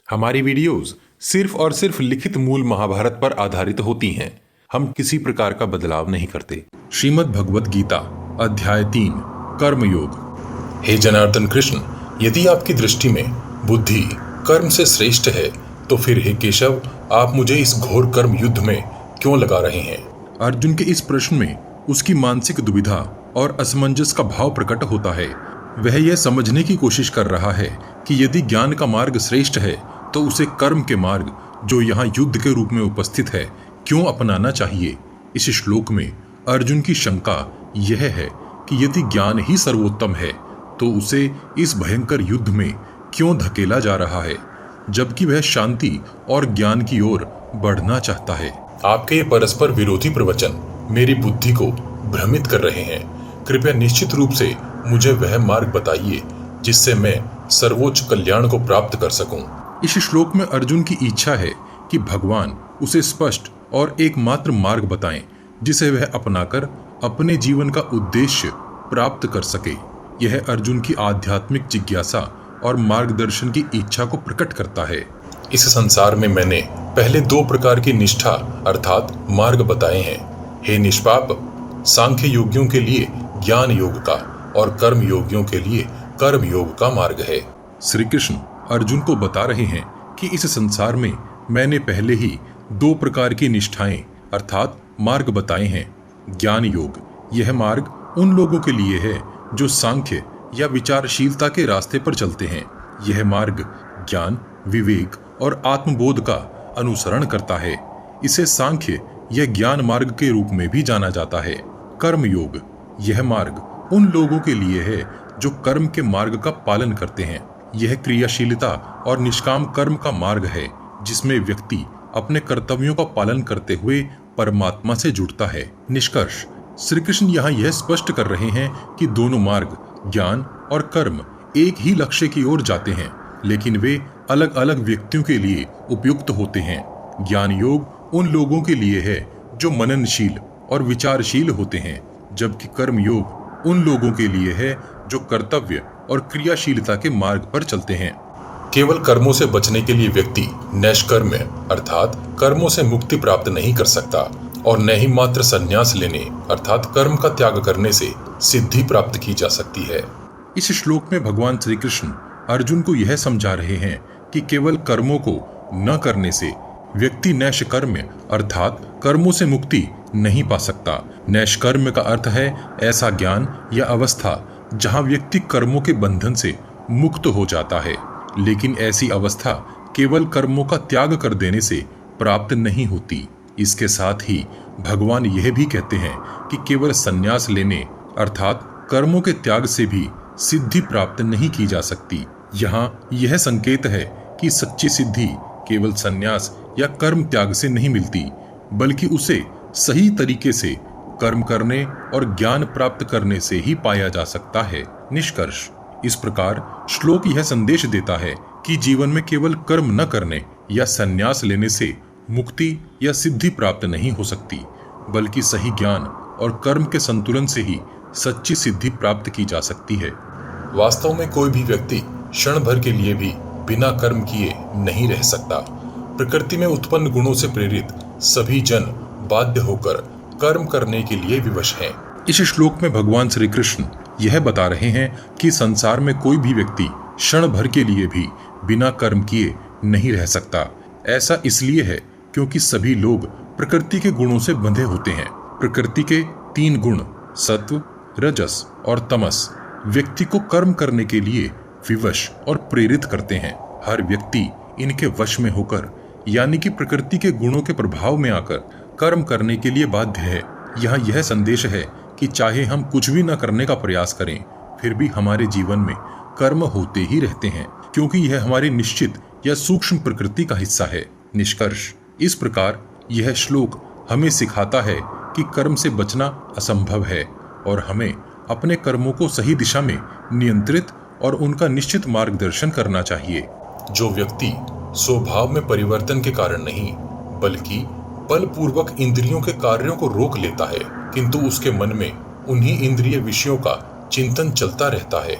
हमारी वीडियोस सिर्फ और सिर्फ लिखित मूल महाभारत पर आधारित होती हैं। हम किसी प्रकार का बदलाव नहीं करते। श्रीमद् भगवत गीता अध्याय 3 कर्मयोग। हे जनार्दन कृष्ण, यदि आपकी दृष्टि में बुद्धि कर्म से श्रेष्ठ है तो फिर हे केशव, आप मुझे इस घोर कर्म युद्ध में क्यों लगा रहे हैं? अर्जुन के इस प्रश्न में उसकी मानसिक दुविधा और असमंजस का भाव प्रकट होता है। वह यह समझने की कोशिश कर रहा है कि यदि ज्ञान का मार्ग श्रेष्ठ है तो उसे कर्म के मार्ग, जो यहाँ युद्ध के रूप में उपस्थित है, क्यों अपनाना चाहिए। इस श्लोक में अर्जुन की शंका यह है कि यदि ज्ञान ही सर्वोत्तम है तो उसे इस भयंकर युद्ध में क्यों धकेला जा रहा है, जबकि वह शांति और ज्ञान की ओर बढ़ना चाहता है। आपके ये परस्पर विरोधी प्रवचन मेरी बुद्धि को भ्रमित कर रहे हैं। कृपया निश्चित रूप से मुझे वह मार्ग बताइए जिससे मैं सर्वोच्च कल्याण को प्राप्त कर सकूं। इस श्लोक में अर्जुन की इच्छा है कि भगवान उसे स्पष्ट और एकमात्र मार्ग बताएं जिसे वह अपनाकर अपने जीवन का उद्देश्य प्राप्त कर सके। यह अर्जुन की आध्यात्मिक जिज्ञासा और मार्गदर्शन की इच्छा को प्रकट करता है। इस संसार में मैंने पहले 2 प्रकार की निष्ठा अर्थात मार्ग बताए हैं। हे निष्पाप, सांख्य योगियों के लिए ज्ञान योग का और कर्म योगियों के लिए कर्म योग का मार्ग है। श्री कृष्ण अर्जुन को बता रहे हैं कि इस संसार में मैंने पहले ही 2 प्रकार की निष्ठाएं अर्थात मार्ग बताए हैं। ज्ञान योग, यह मार्ग उन लोगों के लिए है जो सांख्य या विचारशीलता के रास्ते पर चलते हैं। यह मार्ग ज्ञान, विवेक और आत्मबोध का अनुसरण करता है। इसे सांख्य या ज्ञान मार्ग के रूप में भी जाना जाता है। कर्म योग, यह मार्ग उन लोगों के लिए है जो कर्म के मार्ग का पालन करते हैं। यह क्रियाशीलता और निष्काम कर्म का मार्ग है जिसमें व्यक्ति अपने कर्तव्यों का पालन करते हुए परमात्मा से जुड़ता है। निष्कर्ष, श्री कृष्ण यहाँ यह स्पष्ट कर रहे हैं कि दोनों मार्ग ज्ञान और कर्म एक ही लक्ष्य की ओर जाते हैं, लेकिन वे अलग अलग व्यक्तियों के लिए उपयुक्त होते हैं। ज्ञान योग उन लोगों के लिए है जो मननशील और विचारशील होते हैं, जबकि कर्म योग उन लोगों के लिए है जो कर्तव्य और क्रियाशीलता के मार्ग पर चलते हैं। केवल कर्मों से बचने के लिए व्यक्ति नैष्कर्म्य अर्थात कर्मों से मुक्ति प्राप्त नहीं कर सकता और न ही मात्र संन्यास लेने अर्थात कर्म का त्याग करने से सिद्धि प्राप्त की जा सकती है। इस श्लोक में भगवान श्री कृष्ण अर्जुन को यह समझा रहे हैं कि केवल कर्मों को न करने से व्यक्ति नैष्कर्म्य अर्थात कर्मों से मुक्ति नहीं पा सकता। नैष्कर्म्य का अर्थ है ऐसा ज्ञान या अवस्था जहां व्यक्ति कर्मों के बंधन से मुक्त हो जाता है, लेकिन ऐसी अवस्था केवल कर्मों का त्याग कर देने से प्राप्त नहीं होती। इसके साथ ही भगवान यह भी कहते हैं कि केवल संन्यास लेने अर्थात कर्मों के त्याग से भी सिद्धि प्राप्त नहीं की जा सकती। यहाँ यह संकेत है कि सच्ची सिद्धि केवल संन्यास या कर्म त्याग से नहीं मिलती, बल्कि उसे सही तरीके से कर्म करने और ज्ञान प्राप्त करने से ही पाया जा सकता है। निष्कर्ष, इस प्रकार श्लोक यह संदेश देता है कि जीवन में केवल कर्म न करने या संन्यास लेने से मुक्ति या सिद्धि प्राप्त नहीं हो सकती, बल्कि सही ज्ञान और कर्म के संतुलन से ही सच्ची सिद्धि प्राप्त की जा सकती है। वास्तव में कोई भी व्यक्ति क्षण भर के लिए भी बिना कर्म किए नहीं रह सकता। प्रकृति में उत्पन्न गुणों से प्रेरित सभी जन बाध्य होकर कर्म करने के लिए विवश हैं। इस श्लोक में भगवान श्री कृष्ण यह बता रहे हैं कि संसार में कोई भी व्यक्ति क्षण भर के लिए भी बिना कर्म किए नहीं रह सकता। ऐसा इसलिए है क्योंकि सभी लोग प्रकृति के गुणों से बंधे होते हैं। प्रकृति के 3 गुण सत्व, रजस और तमस व्यक्ति को कर्म करने के लिए विवश और प्रेरित करते हैं। हर व्यक्ति इनके वश में होकर यानी कि प्रकृति के गुणों के प्रभाव में आकर कर्म करने के लिए बाध्य है। यहाँ यह संदेश है कि चाहे हम कुछ भी न करने का प्रयास करें, फिर भी हमारे जीवन में कर्म होते ही रहते हैं, क्योंकि यह हमारी निश्चित या सूक्ष्म प्रकृति का हिस्सा है। निष्कर्ष, इस प्रकार यह श्लोक हमें सिखाता है कि कर्म से बचना असंभव है और हमें अपने कर्मों को सही दिशा में नियंत्रित और उनका निश्चित मार्गदर्शन करना चाहिए। जो व्यक्ति स्वभाव में परिवर्तन के कारण नहीं बल्कि बलपूर्वक इंद्रियों के कार्यों को रोक लेता है, किंतु उसके मन में उन्हीं इंद्रिय विषयों का चिंतन चलता रहता है,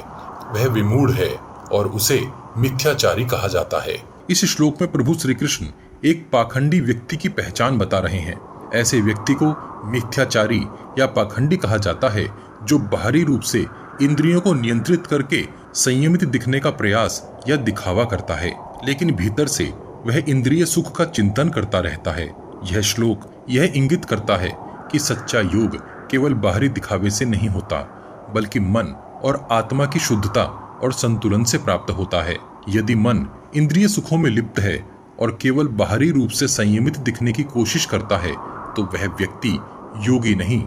वह विमूढ़ है और उसे मिथ्याचारी कहा जाता है। इस श्लोक में प्रभु श्री कृष्ण एक पाखंडी व्यक्ति की पहचान बता रहे हैं। ऐसे व्यक्ति को मिथ्याचारी या पाखंडी कहा जाता है, जो बाहरी रूप से इंद्रियों को नियंत्रित करके संयमित दिखने का प्रयास या दिखावा करता है, लेकिन भीतर से वह इंद्रिय सुख का चिंतन करता रहता है। यह श्लोक यह इंगित करता है कि सच्चा योग केवल बाहरी दिखावे से नहीं होता, बल्कि मन और आत्मा की शुद्धता और संतुलन से प्राप्त होता है। यदि मन इंद्रिय सुखों में लिप्त है और केवल बाहरी रूप से संयमित दिखने की कोशिश करता है, तो वह व्यक्ति योगी नहीं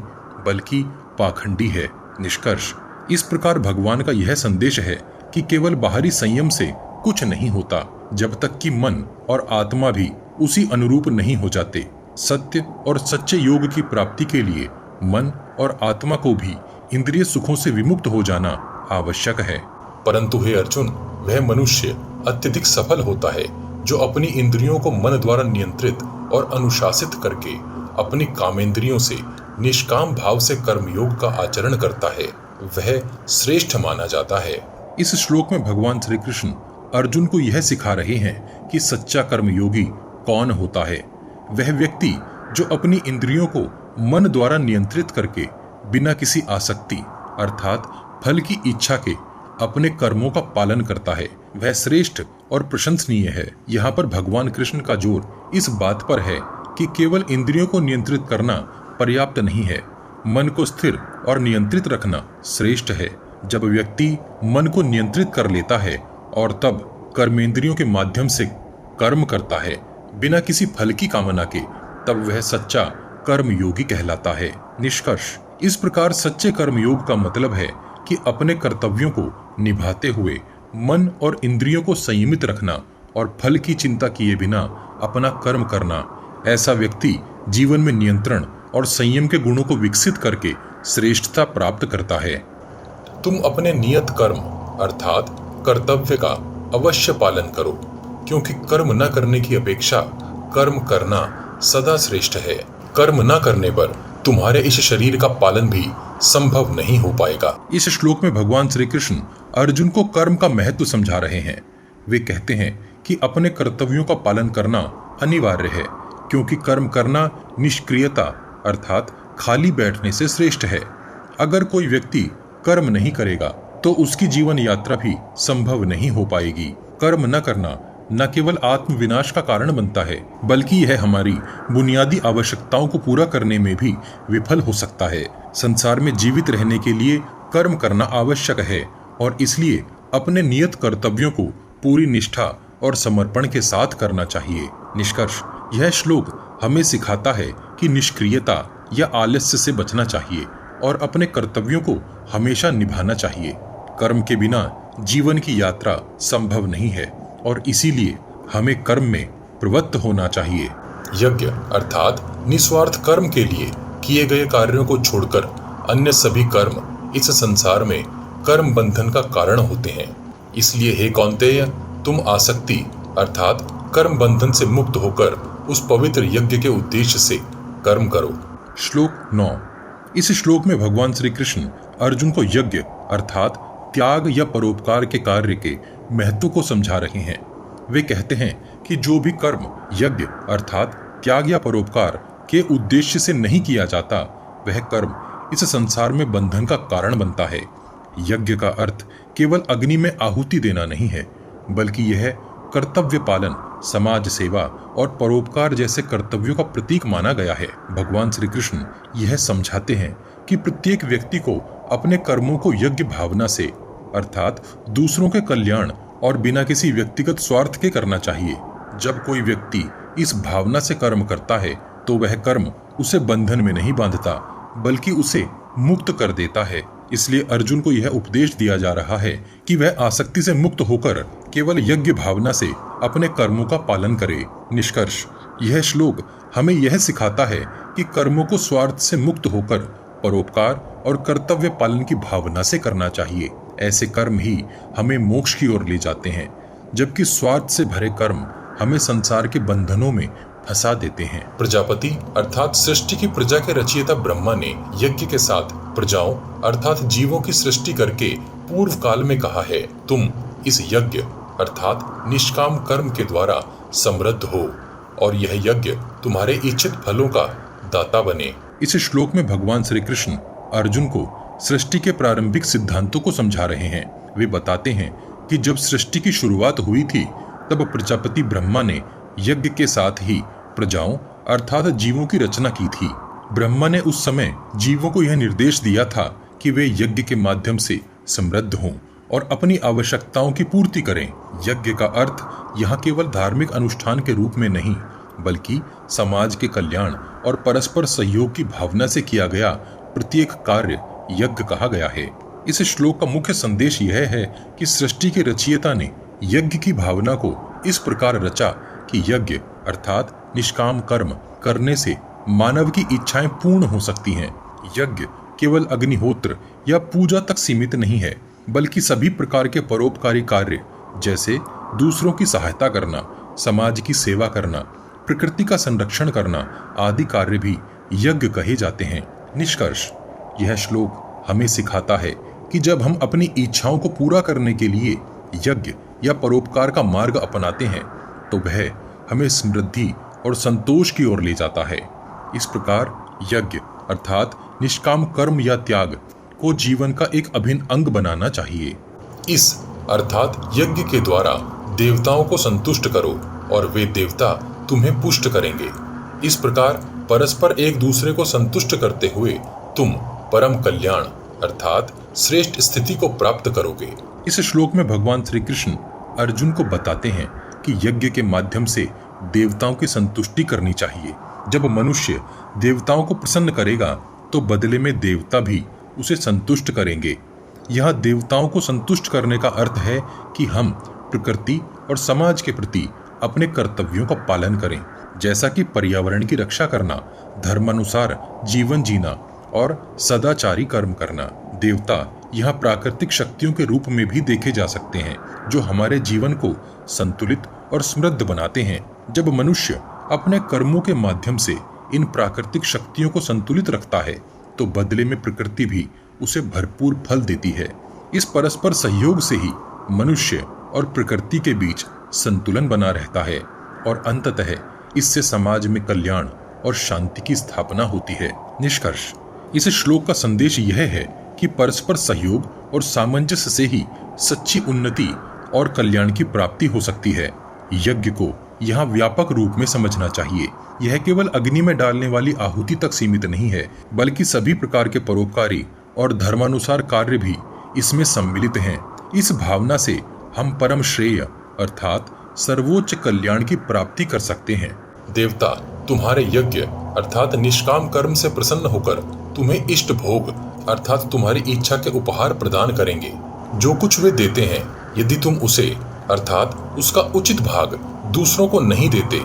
बल्कि पाखंडी है। निष्कर्ष, इस प्रकार भगवान का यह संदेश है कि केवल बाहरी संयम से कुछ नहीं होता, जब तक कि मन और आत्मा भी उसी अनुरूप नहीं हो जाते। सत्य और सच्चे योग की प्राप्ति के लिए मन और आत्मा को भी इंद्रिय सुखों से विमुक्त हो जाना आवश्यक है। परंतु हे अर्जुन, वह मनुष्य अत्यधिक सफल होता है जो अपनी इंद्रियों को मन द्वारा नियंत्रित और अनुशासित करके अपनी कामेंद्रियों से निष्काम भाव से कर्मयोग का आचरण करता है, वह श्रेष्ठ माना जाता है। इस श्लोक में भगवान श्री कृष्ण अर्जुन को यह सिखा रहे हैं कि सच्चा कर्मयोगी कौन होता है। वह व्यक्ति जो अपनी इंद्रियों को मन द्वारा नियंत्रित करके बिना किसी आसक्ति अर्थात फल की इच्छा के अपने कर्मों का पालन करता है, वह श्रेष्ठ और प्रशंसनीय है। यहाँ पर भगवान कृष्ण का जोर इस बात पर है कि केवल इंद्रियों को नियंत्रित करना पर्याप्त नहीं है, मन को स्थिर और नियंत्रित रखना श्रेष्ठ है। जब व्यक्ति मन को नियंत्रित कर लेता है और तब कर्मेंद्रियों के माध्यम से कर्म करता है बिना किसी फल की कामना के, तब वह सच्चा कर्मयोगी कहलाता है। निष्कर्ष, इस प्रकार सच्चे कर्मयोग का मतलब है कि अपने कर्तव्यों को निभाते हुए मन और इंद्रियों को संयमित रखना और फल की चिंता किए बिना अपना कर्म करना। ऐसा व्यक्ति जीवन में नियंत्रण और संयम के गुणों को विकसित करके श्रेष्ठता प्राप्त करता है। तुम अपने नियत कर्म अर्थात कर्तव्य का अवश्य पालन करो, क्योंकि कर्म न करने की अपेक्षा कर्म करना सदा श्रेष्ठ है। कर्म न करने पर तुम्हारे इस शरीर का पालन भी संभव नहीं हो पाएगा। इस श्लोक में भगवान श्री कृष्ण अर्जुन को कर्म का महत्व समझा रहे हैं। वे कहते हैं कि अपने कर्तव्यों का पालन करना अनिवार्य है, क्योंकि कर्म करना निष्क्रियता अर्थात खाली बैठने से श्रेष्ठ है। अगर कोई व्यक्ति कर्म नहीं करेगा तो उसकी जीवन यात्रा भी संभव नहीं हो पाएगी। कर्म न करना न केवल आत्म विनाश का कारण बनता है, बल्कि यह हमारी बुनियादी आवश्यकताओं को पूरा करने में भी विफल हो सकता है। संसार में जीवित रहने के लिए कर्म करना आवश्यक है और इसलिए अपने नियत कर्तव्यों को पूरी निष्ठा और समर्पण के साथ करना चाहिए। निष्कर्ष, यह श्लोक हमें सिखाता है कि निष्क्रियता या आलस्य से बचना चाहिए और अपने कर्तव्यों को हमेशा निभाना चाहिए। कर्म के बिना जीवन की यात्रा संभव नहीं है और इसीलिए हमें कर्म में प्रवृत्त होना चाहिए। यज्ञ अर्थात निस्वार्थ कर्म के लिए किए गए कार्यों को छोड़कर अन्य सभी कर्म इस संसार में कर्म बंधन का कारण होते हैं। इसलिए हे कौन्तेय, तुम आसक्ति अर्थात कर्म बंधन से मुक्त होकर उस पवित्र यज्ञ के उद्देश्य से कर्म करो। श्लोक 9। इस श्लोक में भगवान श्री कृष्ण अर्जुन को यज्ञ अर्थात त्याग या परोपकार के कार्य के महत्व को समझा रहे हैं। वे कहते हैं कि जो भी कर्म यज्ञ अर्थात त्याग या परोपकार के उद्देश्य से नहीं किया जाता, वह कर्म इस संसार में बंधन का कारण बनता है। यज्ञ का अर्थ केवल अग्नि में आहुति देना नहीं है, बल्कि यह कर्तव्य पालन, समाज सेवा और परोपकार जैसे कर्तव्यों का प्रतीक माना गया है। भगवान श्री कृष्ण यह समझाते हैं कि प्रत्येक व्यक्ति को अपने कर्मों को यज्ञ भावना से अर्थात दूसरों के कल्याण और बिना किसी व्यक्तिगत स्वार्थ के करना चाहिए। जब कोई व्यक्ति इस भावना से कर्म करता है तो वह कर्म उसे बंधन में नहीं बांधता, बल्कि उसे मुक्त कर देता है। इसलिए अर्जुन को यह उपदेश दिया जा रहा है कि वह आसक्ति से मुक्त होकर केवल यज्ञ भावना से अपने कर्मों का पालन करे। निष्कर्ष, यह श्लोक हमें यह सिखाता है कि कर्मों को स्वार्थ से मुक्त होकर परोपकार और कर्तव्य पालन की भावना से करना चाहिए। ऐसे कर्म ही हमें मोक्ष की ओर ले जाते हैं, जबकि स्वार्थ से भरे कर्म हमें संसार के बंधनों में फंसा देते हैं। प्रजापति अर्थात सृष्टि की प्रजा के रचयिता ब्रह्मा ने यज्ञ के साथ प्रजाओं अर्थात जीवों की सृष्टि करके पूर्व काल में कहा है, तुम इस यज्ञ अर्थात निष्काम कर्म के द्वारा समृद्ध हो और यह यज्ञ तुम्हारे इच्छित फलों का दाता बने। इस श्लोक में भगवान श्री कृष्ण अर्जुन को सृष्टि के प्रारंभिक सिद्धांतों को समझा रहे हैं। वे बताते हैं कि जब सृष्टि की शुरुआत हुई थी तब प्रजापति ब्रह्मा ने यज्ञ के साथ ही प्रजाओं अर्थात जीवों की रचना की थी। ब्रह्मा ने उस समय जीवों को यह निर्देश दिया था कि वे यज्ञ के माध्यम से समृद्ध हों और अपनी आवश्यकताओं की पूर्ति करें। यज्ञ का अर्थ यहाँ केवल धार्मिक अनुष्ठान के रूप में नहीं बल्कि समाज के कल्याण और परस्पर सहयोग की भावना से किया गया प्रत्येक कार्य यज्ञ कहा गया है। इस श्लोक का मुख्य संदेश यह है कि सृष्टि के रचयिता ने यज्ञ की भावना को इस प्रकार रचा कि यज्ञ अर्थात निष्काम कर्म करने से मानव की इच्छाएं पूर्ण हो सकती हैं। यज्ञ केवल अग्निहोत्र या पूजा तक सीमित नहीं है बल्कि सभी प्रकार के परोपकारी कार्य जैसे दूसरों की सहायता करना, समाज की सेवा करना, प्रकृति का संरक्षण करना आदि कार्य भी यज्ञ कहे जाते हैं। निष्कर्ष, यह श्लोक हमें सिखाता है कि जब हम अपनी इच्छाओं को पूरा करने के लिए यज्ञ या परोपकार का मार्ग अपनाते हैं तो वह हमें समृद्धि और संतोष की ओर ले जाता है। इस प्रकार यज्ञ अर्थात निष्काम कर्म या त्याग को जीवन का एक अभिन्न अंग बनाना चाहिए। इस अर्थात यज्ञ के द्वारा देवताओं को संतुष्ट करो और वे देवता तुम्हें पुष्ट करेंगे। इस प्रकार परस्पर एक दूसरे को संतुष्ट करते हुए तुम परम कल्याण अर्थात श्रेष्ठ स्थिति को प्राप्त करोगे। इस श्लोक में भगवान श्री कृष्ण अर्जुन को बताते हैं कि यज्ञ के माध्यम से देवताओं की संतुष्टि करनी चाहिए। जब मनुष्य देवताओं को प्रसन्न करेगा तो बदले में देवता भी उसे संतुष्ट करेंगे। यह देवताओं को संतुष्ट करने का अर्थ है कि हम प्रकृति और समाज के प्रति अपने कर्तव्यों का पालन करें, जैसा कि पर्यावरण की रक्षा करना, धर्मानुसार जीवन जीना और सदाचारी कर्म करना। देवता यह प्राकृतिक शक्तियों के रूप में भी देखे जा सकते हैं जो हमारे जीवन को संतुलित और समृद्ध बनाते हैं। जब मनुष्य अपने कर्मों के माध्यम से इन प्राकृतिक शक्तियों को संतुलित रखता है तो बदले में प्रकृति भी उसे भरपूर फल देती है। इस परस्पर सहयोग से ही मनुष्य और प्रकृति के बीच संतुलन बना रहता है और अंततः इससे समाज में कल्याण और शांति की स्थापना होती है। निष्कर्ष, इस श्लोक का संदेश यह है कि परस्पर सहयोग और सामंजस्य से ही सच्ची उन्नति और कल्याण की प्राप्ति हो सकती है। यज्ञ को यहाँ व्यापक रूप में समझना चाहिए। यह केवल अग्नि में डालने वाली आहुति तक सीमित नहीं है बल्कि सभी प्रकार के परोपकारी और धर्मानुसार कार्य भी इसमें सम्मिलित हैं। इस भावना से हम परम श्रेय अर्थात सर्वोच्च कल्याण की प्राप्ति कर सकते हैं। देवता तुम्हारे यज्ञ अर्थात निष्काम कर्म से प्रसन्न होकर तुम्हें इष्ट भोग अर्थात तुम्हारी इच्छा के उपहार प्रदान करेंगे। जो कुछ वे देते हैं यदि तुम उसे अर्थात उसका उचित भाग दूसरों को नहीं देते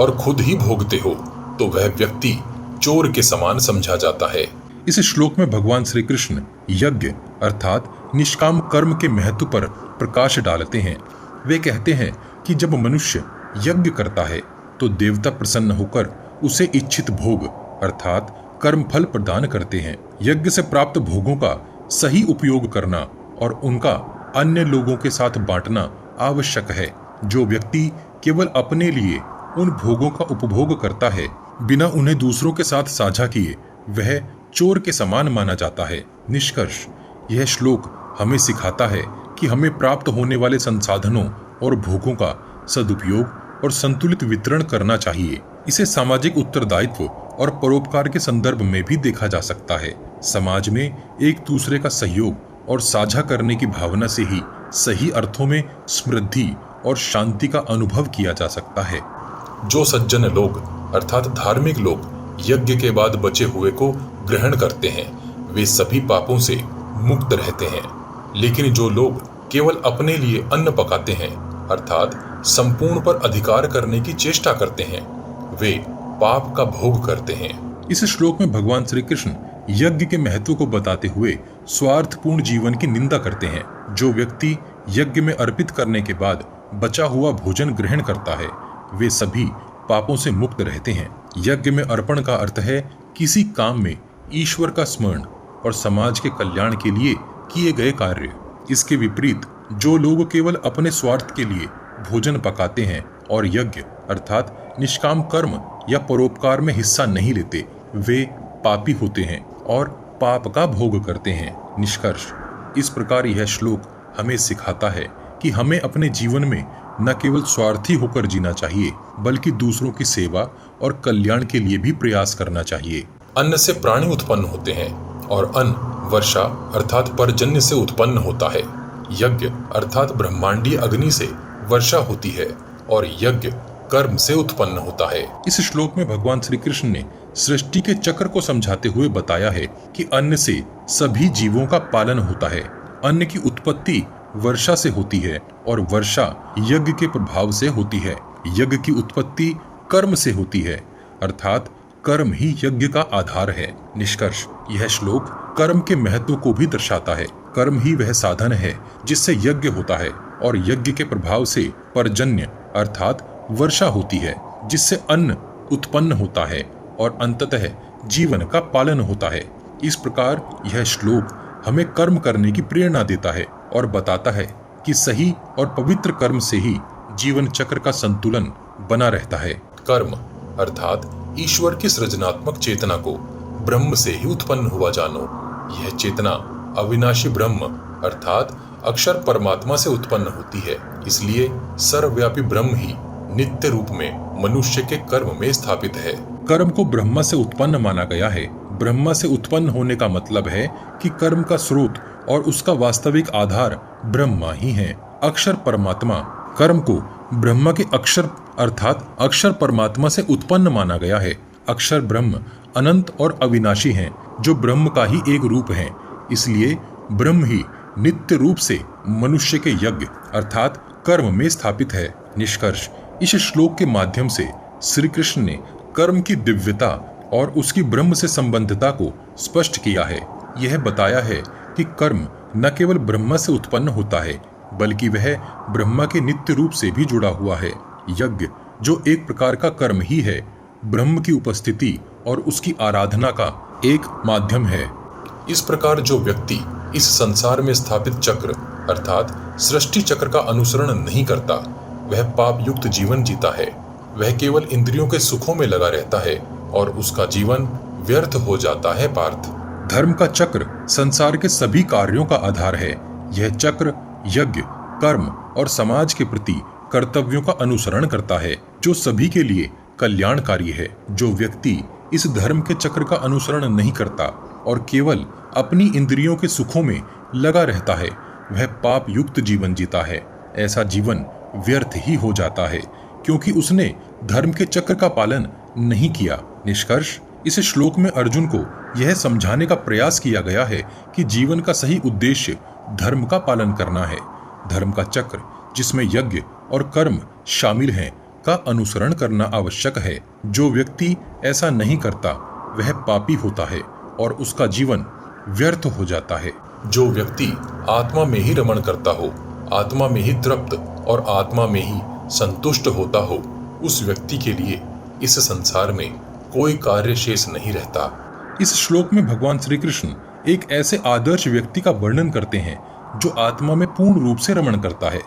और खुद ही भोगते हो तो वह व्यक्ति चोर के समान समझा जाता है। इस श्लोक में भगवान श्री कृष्ण यज्ञ अर्थात निष्काम कर्म के महत्व पर प्रकाश डालते हैं। वे कहते हैं कि जब मनुष्य यज्ञ करता है तो देवता प्रसन्न होकर उसे इच्छित भोग अर्थात कर्म फल प्रदान करते हैं। यज्ञ से प्राप्त भोगों का सही उपयोग करना और उनका अन्य लोगों के साथ बांटना आवश्यक है। जो व्यक्ति केवल अपने लिए उन भोगों का उपभोग करता है बिना उन्हें दूसरों के साथ साझा किए वह चोर के समान माना जाता है। निष्कर्ष, यह श्लोक हमें सिखाता है कि हमें प्राप्त होने वाले संसाधनों और भोगों का सदुपयोग और संतुलित वितरण करना चाहिए। इसे सामाजिक उत्तरदायित्व और परोपकार के संदर्भ में भी देखा जा सकता है। समाज में एक दूसरे का सहयोग और साझा करने की भावना से ही सही अर्थों में समृद्धि और शांति का अनुभव किया जा सकता है। जो सज्जन लोग अर्थात धार्मिक लोग यज्ञ के बाद बचे हुए को ग्रहण करते हैं वे सभी पापों से मुक्त रहते हैं। लेकिन जो लोग केवल अपने लिए अन्न पकाते हैं अर्थात संपूर्ण पर अधिकार करने की चेष्टा करते हैं वे पाप का भोग करते हैं। इस श्लोक में भगवान श्री कृष्ण यज्ञ के महत्व को बताते हुए स्वार्थपूर्ण जीवन की निंदा करते हैं। जो व्यक्ति यज्ञ में अर्पित करने के बाद बचा हुआ भोजन ग्रहण करता है वे सभी पापों से मुक्त रहते हैं। यज्ञ में अर्पण का अर्थ है किसी काम में ईश्वर का स्मरण और समाज के कल्याण के लिए किए गए कार्य। इसके विपरीत जो लोग केवल अपने स्वार्थ के लिए भोजन पकाते हैं और यज्ञ अर्थात निष्काम कर्म या परोपकार में हिस्सा नहीं लेते, वे पापी होते हैं और पाप का भोग करते हैं। निष्कर्ष, इस प्रकार यह श्लोक हमें सिखाता है कि हमें अपने जीवन में न केवल स्वार्थी होकर जीना चाहिए, बल्कि दूसरों की सेवा और कल्याण के लिए भी प्रयास करना चाहिए। अन्न से प्राणी उत्पन्न होते हैं और अन्न वर्षा अर्थात पर्जन्य से उत्पन्न होता है। यज्ञ अर्थात ब्रह्मांडीय अग्नि से वर्षा होती है और यज्ञ कर्म से उत्पन्न होता है। इस श्लोक में भगवान श्री कृष्ण ने सृष्टि के चक्र को समझाते हुए बताया है कि अन्न से सभी जीवों का पालन होता है। अन्न की उत्पत्ति वर्षा से होती है और वर्षा यज्ञ के प्रभाव से होती है। यज्ञ की उत्पत्ति कर्म से होती है, अर्थात कर्म ही यज्ञ का आधार है। निष्कर्ष, यह श्लोक कर्म के महत्व को भी दर्शाता है। कर्म ही वह साधन है जिससे यज्ञ होता है और यज्ञ के प्रभाव से पर्जन्य अर्थात वर्षा होती है, जिससे अन्न उत्पन्न होता है और अंततः जीवन का पालन होता है। इस प्रकार यह श्लोक हमें कर्म करने की प्रेरणा देता है और बताता है कि सही और पवित्र कर्म से ही जीवन चक्र का संतुलन बना रहता है। कर्म अर्थात ईश्वर की सृजनात्मक चेतना को ब्रह्म से ही उत्पन्न हुआ जानो। यह चेतना अविनाशी ब्रह्म अर्थात अक्षर परमात्मा से उत्पन्न होती है, इसलिए सर्वव्यापी ब्रह्म ही नित्य रूप में मनुष्य के कर्म में स्थापित है। कर्म को ब्रह्मा से उत्पन्न माना गया है। ब्रह्मा से उत्पन्न होने का मतलब है कि कर्म का स्रोत और उसका वास्तविक आधार ब्रह्मा ही है। अक्षर परमात्मा कर्म को ब्रह्मा के अक्षर अर्थात अक्षर परमात्मा से उत्पन्न माना गया है। अक्षर ब्रह्म अनंत और अविनाशी हैं, जो ब्रह्म का ही एक रूप है। इसलिए ब्रह्म ही नित्य रूप से मनुष्य के यज्ञ अर्थात कर्म में स्थापित है। निष्कर्ष, इस श्लोक के माध्यम से श्री कृष्ण ने कर्म की दिव्यता और उसकी ब्रह्म से संबंधता को स्पष्ट किया है। यह बताया है कि कर्म न केवल ब्रह्मा से उत्पन्न होता है, बल्कि वह ब्रह्मा के नित्य रूप से भी जुड़ा हुआ है। यज्ञ जो एक प्रकार का कर्म ही है, ब्रह्म की उपस्थिति और उसकी आराधना का एक माध्यम है। इस प्रकार जो व्यक्ति इस संसार में स्थापित चक्र अर्थात सृष्टि चक्र का अनुसरण नहीं करता, वह पाप युक्त जीवन जीता है। वह केवल इंद्रियों के सुखों में लगा रहता है और उसका जीवन व्यर्थ हो जाता है। पार्थ, धर्म का चक्र संसार के सभी कार्यों का आधार है। यह चक्र यज्ञ, कर्म और समाज के प्रति कर्तव्यों का अनुसरण करता है, जो सभी के लिए कल्याणकारी है। जो व्यक्ति इस धर्म के चक्र का अनुसरण नहीं करता और केवल अपनी इंद्रियों के सुखों में लगा रहता है, वह पाप युक्त जीवन जीता है। ऐसा जीवन व्यर्थ ही हो जाता है, क्योंकि उसने धर्म के चक्र का पालन नहीं किया। निष्कर्ष, इस श्लोक में अर्जुन को यह समझाने का प्रयास किया गया है कि जीवन का सही उद्देश्य धर्म का पालन करना है। धर्म का चक्र जिसमें यज्ञ और कर्म शामिल हैं का अनुसरण करना आवश्यक है। जो व्यक्ति ऐसा नहीं करता वह पापी होता है और उसका जीवन व्यर्थ हो जाता है। जो व्यक्ति आत्मा में ही रमण करता हो, आत्मा में ही तृप्त और आत्मा में ही संतुष्ट होता हो, उस व्यक्ति के लिए इस संसार में कोई कार्य शेष नहीं रहता। इस श्लोक में भगवान श्री कृष्ण एक ऐसे आदर्श व्यक्ति का वर्णन करते हैं जो आत्मा में पूर्ण रूप से रमण करता है।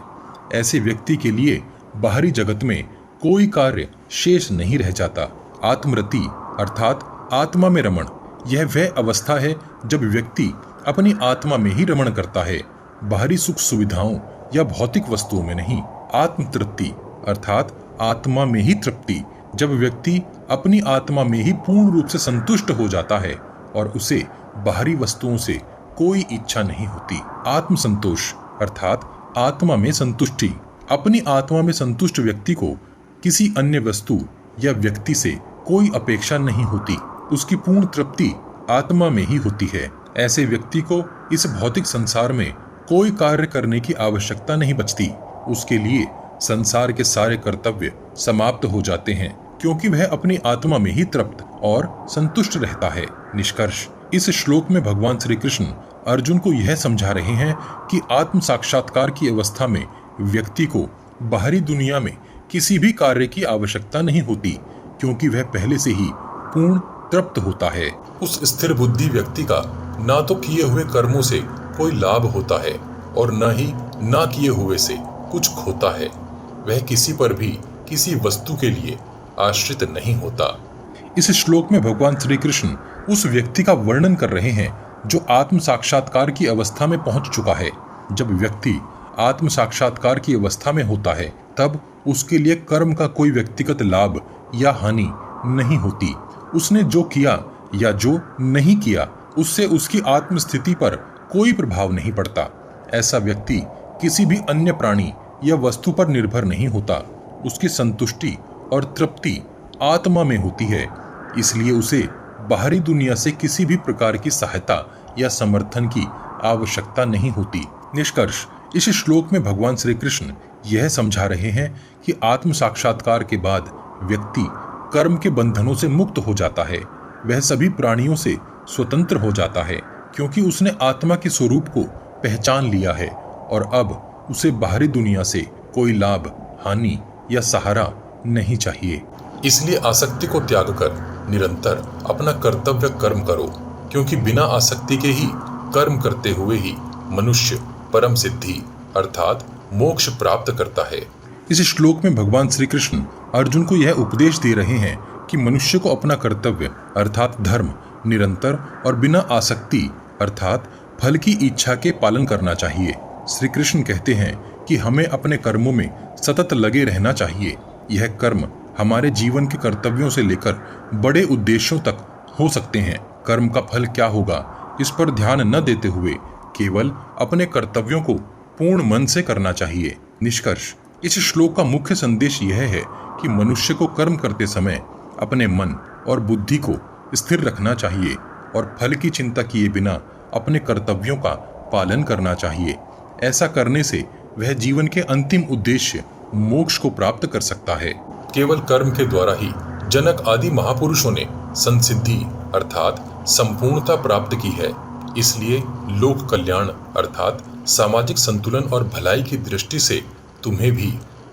ऐसे व्यक्ति के लिए बाहरी जगत में कोई कार्य शेष नहीं रह जाता। आत्मरति अर्थात आत्मा में रमण, यह वह अवस्था है जब व्यक्ति अपनी आत्मा में ही रमण करता है, बाहरी सुख सुविधाओं या भौतिक वस्तुओं में नहीं। आत्म तृप्ति अर्थात आत्मा में ही तृप्ति, जब व्यक्ति अपनी आत्मा में ही पूर्ण रूप से संतुष्ट हो जाता है और उसे बाहरी वस्तुओं से कोई इच्छा नहीं होती। आत्म संतोष अर्थात आत्मा में संतुष्टि, अपनी आत्मा में संतुष्ट व्यक्ति को किसी अन्य वस्तु या व्यक्ति से कोई अपेक्षा नहीं होती। उसकी पूर्ण तृप्ति आत्मा में ही होती है। ऐसे व्यक्ति को इस भौतिक संसार में कोई कार्य करने की आवश्यकता नहीं बचती। उसके लिए संसार के सारे कर्तव्य समाप्त हो जाते हैं, क्योंकि वह अपनी आत्मा में ही तृप्त और संतुष्ट रहता है। निष्कर्ष, इस श्लोक में भगवान श्री कृष्ण अर्जुन को यह समझा रहे हैं कि आत्म साक्षात्कार की अवस्था में व्यक्ति को बाहरी दुनिया में किसी भी कार्य की आवश्यकता नहीं होती, क्योंकि वह पहले से ही पूर्ण तृप्त होता है। उस स्थिर बुद्धि व्यक्ति का ना तो किए हुए कर्मों से कोई लाभ होता है और न ही ना किए हुए से कुछ खोता है। वह किसी पर भी किसी वस्तु के लिए आश्रित नहीं होता। इस श्लोक में भगवान श्री कृष्ण उस व्यक्ति का वर्णन कर रहे हैं जो आत्म साक्षात्कार की अवस्था में पहुंच चुका है। जब व्यक्ति आत्म साक्षात्कार की अवस्था में होता है तब उसके लिए कर्म का कोई व्यक्तिगत लाभ या हानि नहीं होती। उसने जो किया या जो नहीं किया उससे उसकी आत्म स्थिति पर कोई प्रभाव नहीं पड़ता। ऐसा व्यक्ति किसी भी अन्य प्राणी या वस्तु पर निर्भर नहीं होता। उसकी संतुष्टि और तृप्ति आत्मा में होती है, इसलिए उसे बाहरी दुनिया से किसी भी प्रकार की सहायता या समर्थन की आवश्यकता नहीं होती। निष्कर्ष, इस श्लोक में भगवान श्री कृष्ण यह समझा रहे हैं कि आत्म साक्षात्कार के बाद व्यक्ति कर्म के बंधनों से मुक्त हो जाता है। वह सभी प्राणियों से स्वतंत्र हो जाता है क्योंकि उसने आत्मा के स्वरूप को पहचान लिया है और अब उसे बाहरी दुनिया से कोई लाभ, हानि या सहारा नहीं चाहिए। इसलिए आसक्ति को त्याग कर निरंतर अपना कर्तव्य कर्म करो, क्योंकि बिना आसक्ति के ही कर्म करते हुए ही मनुष्य परम सिद्धि अर्थात मोक्ष प्राप्त करता है। इस श्लोक में भगवान श्री कृष्ण अर्जुन को यह उपदेश दे रहे हैं कि मनुष्य को अपना कर्तव्य अर्थात धर्म निरंतर और बिना आसक्ति अर्थात फल की इच्छा के पालन करना चाहिए। श्री कृष्ण कहते हैं कि हमें अपने कर्मों में सतत लगे रहना चाहिए। यह कर्म हमारे जीवन के कर्तव्यों से लेकर बड़े उद्देश्यों तक हो सकते हैं। कर्म का फल क्या होगा इस पर ध्यान न देते हुए केवल अपने कर्तव्यों को पूर्ण मन से करना चाहिए। निष्कर्ष, इस श्लोक का मुख्य संदेश यह है कि मनुष्य को कर्म करते समय अपने मन और बुद्धि को स्थिर रखना चाहिए और फल की चिंता किए बिना अपने कर्तव्यों का पालन करना चाहिए। ऐसा करने से वह जीवन के अंतिम उद्देश्य मोक्ष को प्राप्त कर सकता है। केवल कर्म के द्वारा ही जनक आदि महापुरुषों ने संसिद्धि अर्थात संपूर्णता प्राप्त की है। इसलिए लोक कल्याण अर्थात सामाजिक संतुलन और भलाई की दृष्टि से तुम्हें भी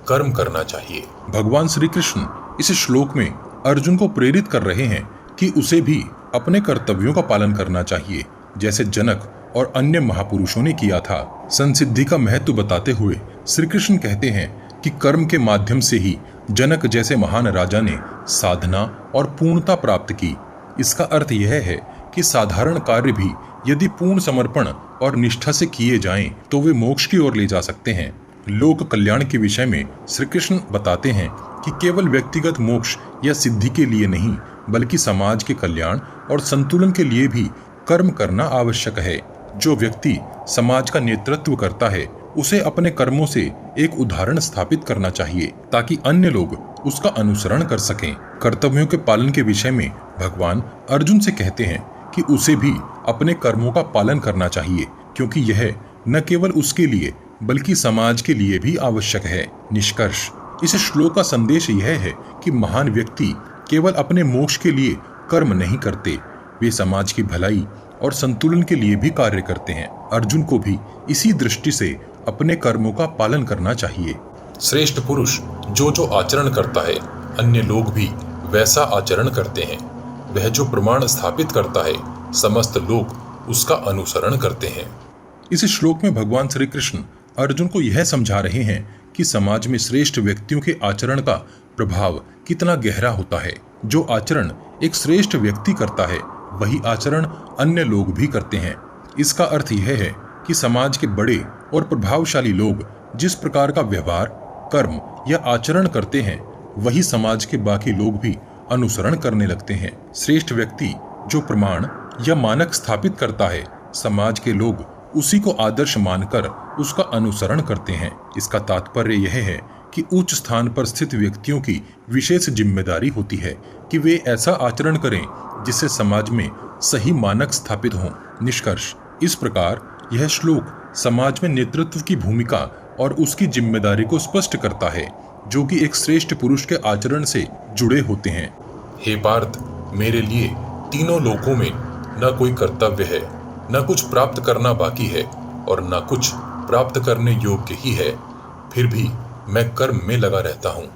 कर्म करना चाहिए। भगवान श्री कृष्ण इस श्लोक में अर्जुन को प्रेरित कर रहे हैं कि उसे भी अपने कर्तव्यों का पालन करना चाहिए, जैसे जनक और अन्य महापुरुषों ने किया था। संसिद्धि का महत्व बताते हुए श्री कृष्ण कहते हैं कि कर्म के माध्यम से ही जनक जैसे महान राजा ने साधना और पूर्णता प्राप्त की। इसका अर्थ यह है कि साधारण कार्य भी यदि पूर्ण समर्पण और निष्ठा से किए जाएं तो वे मोक्ष की ओर ले जा सकते हैं। लोक कल्याण के विषय में श्री कृष्ण बताते हैं कि केवल व्यक्तिगत मोक्ष या सिद्धि के लिए नहीं बल्कि समाज के कल्याण और संतुलन के लिए भी कर्म करना आवश्यक है। जो व्यक्ति समाज का नेतृत्व करता है उसे अपने कर्मों से एक उदाहरण स्थापित करना चाहिए ताकि अन्य लोग उसका अनुसरण कर सकें। कर्तव्यों के पालन के विषय में भगवान अर्जुन से कहते हैं कि उसे भी अपने कर्मों का पालन करना चाहिए, क्योंकि यह न केवल उसके लिए बल्कि समाज के लिए भी आवश्यक है। निष्कर्ष, इस श्लोक का संदेश यह है कि महान व्यक्ति केवल अपने मोक्ष के लिए कर्म नहीं करते, वे समाज की भलाई और संतुलन के लिए भी कार्य करते हैं। अर्जुन को भी इसी दृष्टि से अपने कर्मों का पालन करना चाहिए। श्रेष्ठ पुरुष जो जो आचरण करता है अन्य लोग भी वैसा आचरण करते हैं। वह जो प्रमाण स्थापित करता है समस्त लोग उसका अनुसरण करते हैं। इस श्लोक में भगवान श्री कृष्ण अर्जुन को यह समझा रहे हैं कि समाज में श्रेष्ठ व्यक्तियों के आचरण का प्रभाव कितना गहरा होता है। जो आचरण एक श्रेष्ठ व्यक्ति करता है वही आचरण अन्य लोग भी करते हैं। इसका अर्थ यह है कि समाज के बड़े और प्रभावशाली लोग जिस प्रकार का व्यवहार, कर्म या आचरण करते हैं वही समाज के बाकी लोग भी अनुसरण करने लगते हैं। श्रेष्ठ व्यक्ति जो प्रमाण या मानक स्थापित करता है समाज के लोग उसी को आदर्श मानकर उसका अनुसरण करते हैं। इसका तात्पर्य यह है कि उच्च स्थान पर स्थित व्यक्तियों की विशेष जिम्मेदारी होती है कि वे ऐसा आचरण करें जिससे समाज में सही मानक स्थापित हों। निष्कर्ष, इस प्रकार यह श्लोक समाज में नेतृत्व की भूमिका और उसकी जिम्मेदारी को स्पष्ट करता है जो कि एक श्रेष्ठ पुरुष के आचरण से जुड़े होते हैं। हे पार्थ, मेरे लिए तीनों लोकों में न कोई कर्तव्य है, न कुछ प्राप्त करना बाकी है और न कुछ प्राप्त करने योग्य ही है, फिर भी मैं कर्म में लगा रहता हूँ।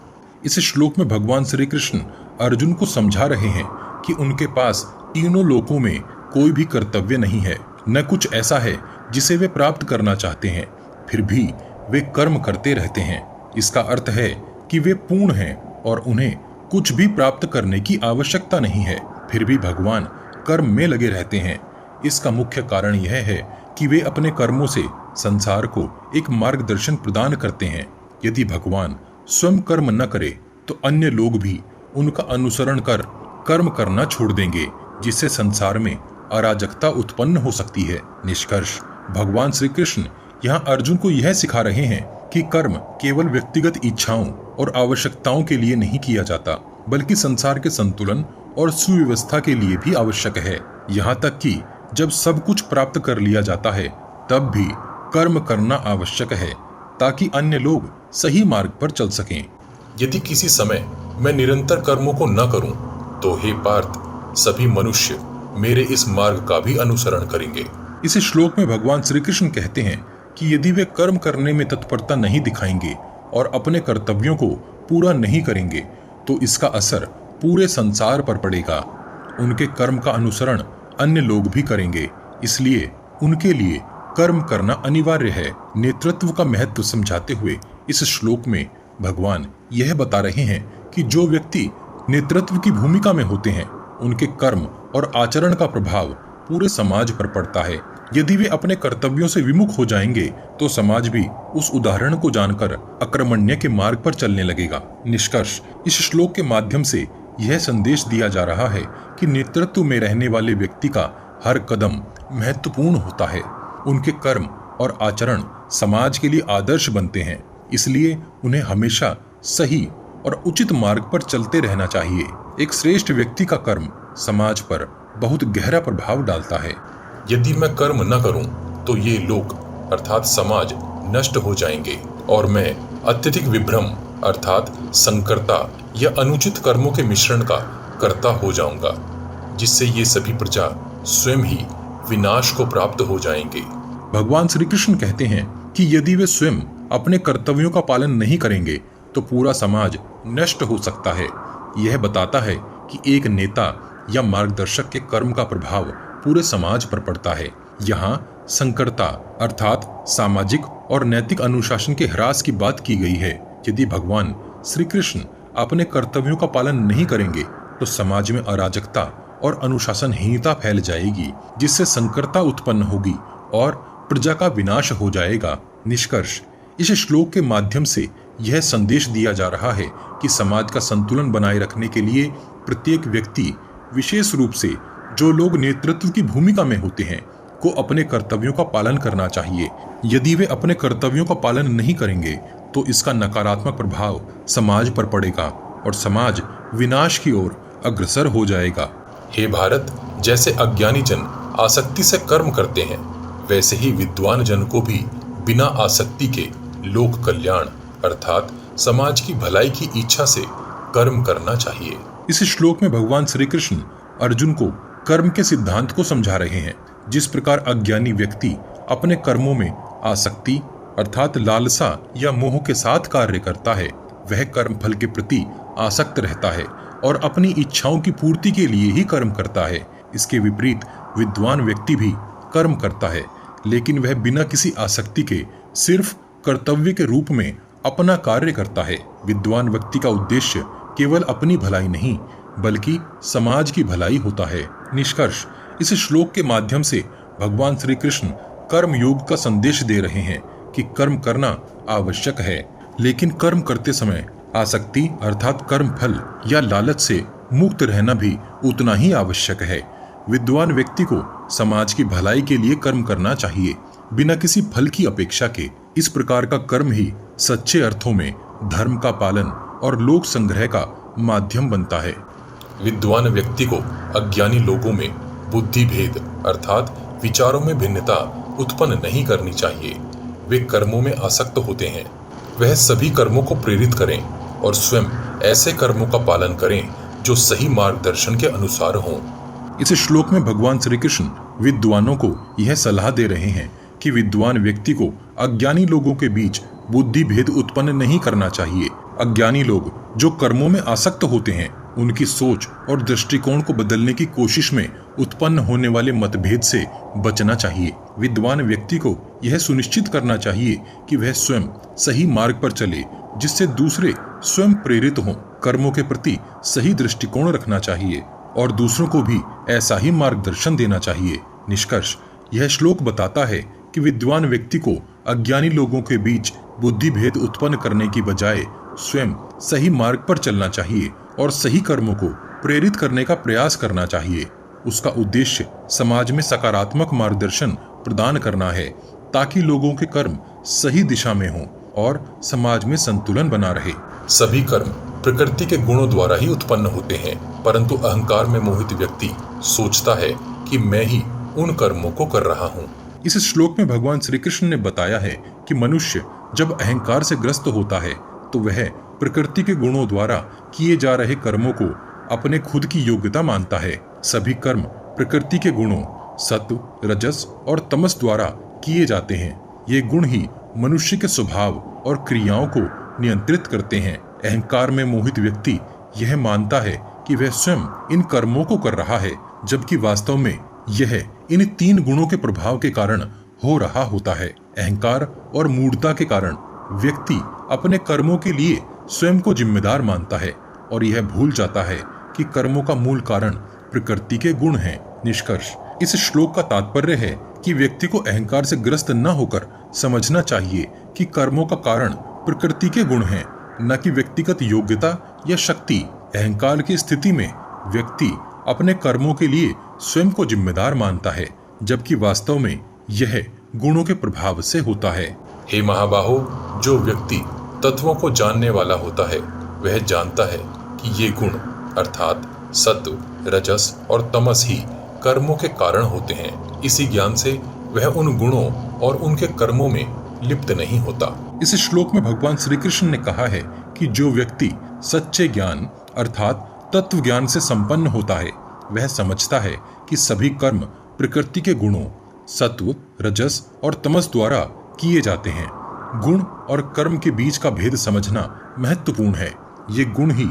इस श्लोक में भगवान श्री कृष्ण अर्जुन को समझा रहे हैं कि उनके पास तीनों लोकों में कोई भी कर्तव्य नहीं है, न कुछ ऐसा है जिसे वे प्राप्त करना चाहते हैं, फिर भी वे कर्म करते रहते हैं। इसका अर्थ है कि वे पूर्ण हैं और उन्हें कुछ भी प्राप्त करने की आवश्यकता नहीं है, फिर भी भगवान कर्म में लगे रहते हैं। इसका मुख्य कारण यह है कि वे अपने कर्मों से संसार को एक मार्गदर्शन प्रदान करते हैं। यदि भगवान स्वयं कर्म न करे तो अन्य लोग भी उनका अनुसरण कर कर्म करना छोड़ देंगे, जिससे संसार में अराजकता उत्पन्न हो सकती है। निष्कर्ष, भगवान श्री कृष्ण यहाँ अर्जुन को यह सिखा रहे हैं कि कर्म केवल व्यक्तिगत इच्छाओं और आवश्यकताओं के लिए नहीं किया जाता, बल्कि संसार के संतुलन और सुव्यवस्था के लिए भी आवश्यक है। यहाँ तक कि जब सब कुछ प्राप्त कर लिया जाता है तब भी कर्म करना आवश्यक है, ताकि अन्य लोग सही मार्ग पर चल सकें। यदि किसी समय मैं निरंतर कर्मों को न करूं, तो हे पार्थ, सभी मनुष्य मेरे इस मार्ग का भी अनुसरण करेंगे। इस श्लोक में भगवान श्री कृष्ण कहते हैं कि यदि वे कर्म करने में तत्परता नहीं दिखाएंगे और अपने कर्तव्यों को पूरा नहीं करेंगे तो इसका असर पूरे संसार पर पड़ेगा। उनके कर्म का अनुसरण अन्य लोग भी करेंगे, इसलिए उनके लिए कर्म करना अनिवार्य है। नेतृत्व का महत्व समझाते हुए इस श्लोक में भगवान यह बता रहे हैं कि जो व्यक्ति नेतृत्व की भूमिका में होते हैं उनके कर्म और आचरण का प्रभाव पूरे समाज पर पड़ता है। यदि वे अपने कर्तव्यों से विमुख हो जाएंगे तो समाज भी उस उदाहरण को जानकर अक्रमण्य के मार्ग पर चलने लगेगा। निष्कर्ष, इस श्लोक के माध्यम से यह संदेश दिया जा रहा है कि नेतृत्व में रहने वाले व्यक्ति का हर कदम महत्वपूर्ण होता है। उनके कर्म और आचरण समाज के लिए आदर्श बनते हैं, इसलिए उन्हें हमेशा सही और उचित मार्ग पर चलते रहना चाहिए। एक श्रेष्ठ व्यक्ति का कर्म समाज पर बहुत गहरा प्रभाव डालता है। यदि मैं कर्म न करूं तो ये लोग अर्थात समाज नष्ट हो जाएंगे और मैं अत्यधिक विभ्रम अर्थात संकरता या अनुचित कर्मों के मिश्रण का कर्ता हो जाऊंगा, जिससे ये सभी प्रजा स्वयं ही विनाश को प्राप्त हो जाएंगे। भगवान श्री कृष्ण कहते हैं कि यदि वे स्वयं अपने कर्तव्यों का पालन नहीं करेंगे तो पूरा समाज नष्ट हो सकता है। यह बताता है कि एक नेता या मार्गदर्शक के कर्म का प्रभाव पूरे समाज पर पड़ता है। यहाँ संकरता अर्थात सामाजिक और नैतिक अनुशासन के ह्रास की बात की गई है। यदि भगवान श्री कृष्ण अपने कर्तव्यों का पालन नहीं करेंगे तो समाज में अराजकता और अनुशासनहीनता फैल जाएगी, जिससे संकरता उत्पन्न होगी और प्रजा का विनाश हो जाएगा। निष्कर्ष, इस श्लोक के माध्यम से यह संदेश दिया जा रहा है कि समाज का संतुलन बनाए रखने के लिए प्रत्येक व्यक्ति, विशेष रूप से जो लोग नेतृत्व की भूमिका में होते हैं, को अपने कर्तव्यों का पालन करना चाहिए। यदि वे अपने कर्तव्यों का पालन नहीं करेंगे तो इसका नकारात्मक प्रभाव समाज पर पड़ेगा और समाज विनाश की ओर अग्रसर हो जाएगा। हे भारत, जैसे अज्ञानी जन आसक्ति से कर्म करते हैं, वैसे ही विद्वान जन को भी बिना आसक्ति के लोक कल्याण अर्थात समाज की भलाई की इच्छा से कर्म करना चाहिए। इस श्लोक में भगवान श्री कृष्ण अर्जुन को कर्म के सिद्धांत को समझा रहे हैं। जिस प्रकार अज्ञानी व्यक्ति अपने कर्मों में आसक्ति अर्थात लालसा या मोह के साथ कार्य करता है, वह कर्म फल के प्रति आसक्त रहता है और अपनी इच्छाओं की पूर्ति के लिए ही कर्म करता है। इसके विपरीत विद्वान व्यक्ति भी कर्म करता है, लेकिन वह बिना किसी आसक्ति के सिर्फ कर्तव्य के रूप में अपना कार्य करता है। विद्वान व्यक्ति का उद्देश्य केवल अपनी भलाई नहीं बल्कि समाज की भलाई होता है। निष्कर्ष, इस श्लोक के माध्यम से भगवान श्री कृष्ण कर्म योग का संदेश दे रहे हैं कि कर्म करना आवश्यक है, लेकिन कर्म करते समय आसक्ति अर्थात कर्म फल या लालच से मुक्त रहना भी उतना ही आवश्यक है। विद्वान व्यक्ति को समाज की भलाई के लिए कर्म करना चाहिए, बिना किसी फल की अपेक्षा के। इस प्रकार का कर्म ही सच्चे अर्थों में धर्म का पालन और लोक संग्रह का माध्यम बनता है। विद्वान व्यक्ति को अज्ञानी लोगों में बुद्धि भेद अर्थात विचारों में भिन्नता उत्पन्न नहीं करनी चाहिए। वे कर्मों में आसक्त होते हैं, वह सभी कर्मों को प्रेरित करें और स्वयं ऐसे कर्मों का पालन करें जो सही मार्गदर्शन के अनुसार हों। इस श्लोक में भगवान श्री कृष्ण विद्वानों को यह सलाह दे रहे हैं कि विद्वान व्यक्ति को अज्ञानी लोगों के बीच बुद्धि भेद उत्पन्न नहीं करना चाहिए। अज्ञानी लोग जो कर्मों में आसक्त होते हैं उनकी सोच और दृष्टिकोण को बदलने की कोशिश में उत्पन्न होने वाले मतभेद से बचना चाहिए। विद्वान व्यक्ति को यह सुनिश्चित करना चाहिए कि वह स्वयं सही मार्ग पर चले, जिससे दूसरे स्वयं प्रेरित हों। कर्मों के प्रति सही दृष्टिकोण रखना चाहिए और दूसरों को भी ऐसा ही मार्गदर्शन देना चाहिए। निष्कर्ष, यह श्लोक बताता है कि विद्वान व्यक्ति को अज्ञानी लोगों के बीच बुद्धि भेद उत्पन्न करने की बजाय स्वयं सही मार्ग पर चलना चाहिए और सही कर्मों को प्रेरित करने का प्रयास करना चाहिए। उसका उद्देश्य समाज में सकारात्मक मार्गदर्शन प्रदान करना है, ताकि लोगों के कर्म सही दिशा में हों और समाज में संतुलन बना रहे। सभी कर्म प्रकृति के गुणों द्वारा ही उत्पन्न होते हैं, परंतु अहंकार में मोहित व्यक्ति सोचता है कि मैं ही उन कर्मों को कर रहा हूँ। इस श्लोक में भगवान श्री कृष्ण ने बताया है कि मनुष्य जब अहंकार से ग्रस्त होता है तो वह प्रकृति के गुणों द्वारा किए जा रहे कर्मों को अपने खुद की योग्यता मानता है। सभी कर्म प्रकृति के गुणों सत्व, रजस और तमस द्वारा किए जाते हैं। ये गुण ही मनुष्य के स्वभाव और क्रियाओं को नियंत्रित करते हैं। अहंकार में मोहित व्यक्ति यह मानता है कि वह स्वयं इन कर्मों को कर रहा है, जबकि वास्तव में यह इन 3 गुणों के प्रभाव के कारण हो रहा होता है। अहंकार और मूढ़ता के कारण व्यक्ति अपने कर्मों के लिए स्वयं को जिम्मेदार मानता है और यह भूल जाता है कि कर्मों का मूल कारण प्रकृति के गुण हैं। निष्कर्ष, इस श्लोक का तात्पर्य है कि व्यक्ति को अहंकार से ग्रस्त न होकर समझना चाहिए कि कर्मों का कारण प्रकृति के गुण हैं, न कि व्यक्तिगत योग्यता या शक्ति। अहंकार की स्थिति में व्यक्ति अपने कर्मों के लिए स्वयं को जिम्मेदार मानता है, जबकि वास्तव में यह गुणों के प्रभाव से होता है। हे महाबाहो, जो व्यक्ति तत्वों को जानने वाला होता है वह जानता है कि ये गुण अर्थात सत्व, रजस और तमस ही कर्मों के कारण होते हैं। इसी ज्ञान से वह उन गुणों और उनके कर्मों में लिप्त नहीं होता। इस श्लोक में भगवान श्री कृष्ण ने कहा है कि जो व्यक्ति सच्चे ज्ञान अर्थात तत्व ज्ञान से संपन्न होता है वह समझता है कि सभी कर्म प्रकृति के गुणों सत्व, रजस और तमस द्वारा किए जाते हैं। गुण और कर्म के बीच का भेद समझना महत्वपूर्ण है। ये गुण ही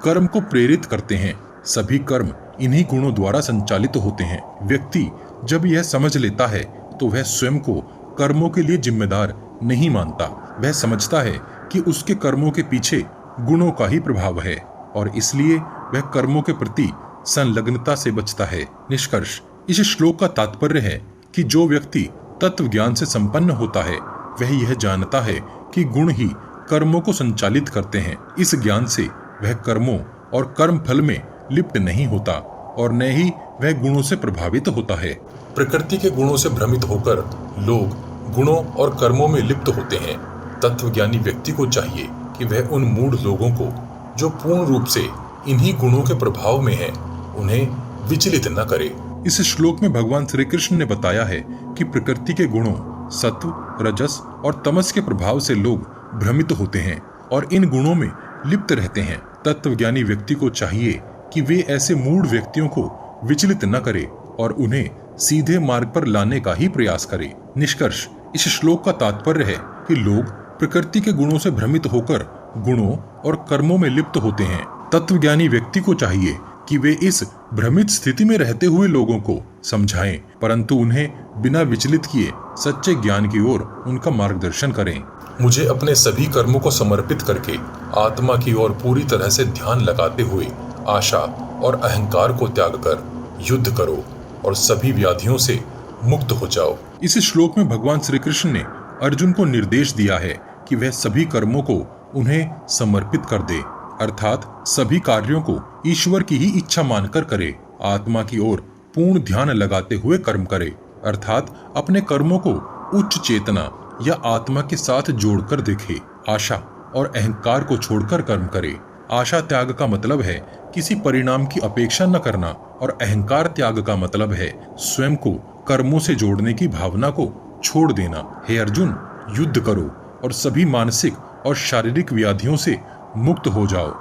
कर्म को प्रेरित करते हैं। सभी कर्म इन्हीं गुणों द्वारा संचालित होते हैं। व्यक्ति जब यह समझ लेता है तो वह स्वयं को कर्मों के लिए जिम्मेदार नहीं मानता। वह समझता है कि उसके कर्मों के पीछे गुणों का ही प्रभाव है और इसलिए वह कर्मों के प्रति संलग्नता से बचता है। निष्कर्ष, इस श्लोक का तात्पर्य है कि जो व्यक्ति तत्व ज्ञान से संपन्न होता है वह यह जानता है कि गुण ही कर्मों को संचालित करते हैं। इस ज्ञान से वह कर्मों और कर्म फल में लिप्त नहीं होता और न ही वह गुणों से प्रभावित होता है। प्रकृति के गुणों से भ्रमित होकर लोग गुणों और कर्मों में लिप्त होते हैं। तत्वज्ञानी व्यक्ति को चाहिए कि वह उन मूढ़ लोगों को जो पूर्ण रूप से इन्हीं गुणों के प्रभाव में हैं, उन्हें विचलित न करे। इस श्लोक में भगवान श्री कृष्ण ने बताया है कि प्रकृति के गुणों सत्व, रजस और तमस के प्रभाव से लोग भ्रमित होते हैं और इन गुणों में लिप्त रहते हैं। तत्वज्ञानी व्यक्ति को चाहिए कि वे ऐसे मूढ़ व्यक्तियों को विचलित न करे और उन्हें सीधे मार्ग पर लाने का ही प्रयास करे। निष्कर्ष, इस श्लोक का तात्पर्य है कि लोग प्रकृति के गुणों से भ्रमित होकर गुणों और कर्मों में लिप्त होते हैं। तत्वज्ञानी व्यक्ति को चाहिए कि वे इस भ्रमित स्थिति में रहते हुए लोगों को समझाएं, परंतु उन्हें बिना विचलित किए सच्चे ज्ञान की ओर उनका मार्गदर्शन करें। मुझे अपने सभी कर्मों को समर्पित करके आत्मा की ओर पूरी तरह से ध्यान लगाते हुए आशा और अहंकार को त्याग कर युद्ध करो और सभी व्याधियों से मुक्त हो जाओ। इस श्लोक में भगवान श्री कृष्ण ने अर्जुन को निर्देश दिया है कि वह सभी कर्मों को उन्हें समर्पित कर दे, अर्थात सभी कार्यों को ईश्वर की ही इच्छा मानकर करे। आत्मा की ओर पूर्ण ध्यान लगाते हुए कर्म करे, अर्थात अपने कर्मों को उच्च चेतना या आत्मा के साथ जोड़कर देखे। आशा और अहंकार को छोड़कर कर्म करे। आशा त्याग का मतलब है किसी परिणाम की अपेक्षा न करना और अहंकार त्याग का मतलब है स्वयं को कर्मों से जोड़ने की भावना को छोड़ देना। हे अर्जुन, युद्ध करो और सभी मानसिक और शारीरिक व्याधियों से मुक्त हो जाओ।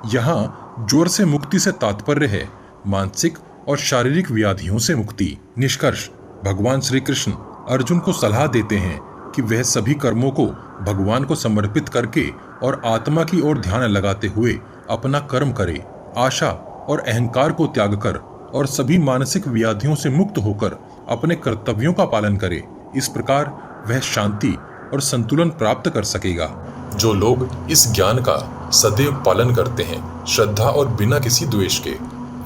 यहाँ ज्वर से मुक्ति से तात्पर्य है मानसिक और शारीरिक व्याधियों से मुक्ति। निष्कर्ष, भगवान श्री कृष्ण अर्जुन को सलाह देते हैं कि वह सभी कर्मों को भगवान को समर्पित करके और आत्मा की ओर ध्यान लगाते हुए अपना कर्म करे। आशा और अहंकार को त्याग कर और सभी मानसिक व्याधियों से मुक्त होकर अपने कर्तव्यों का पालन करे। इस प्रकार वह शांति और संतुलन प्राप्त कर सकेगा। जो लोग इस ज्ञान का सदैव पालन करते हैं, श्रद्धा और बिना किसी द्वेष के,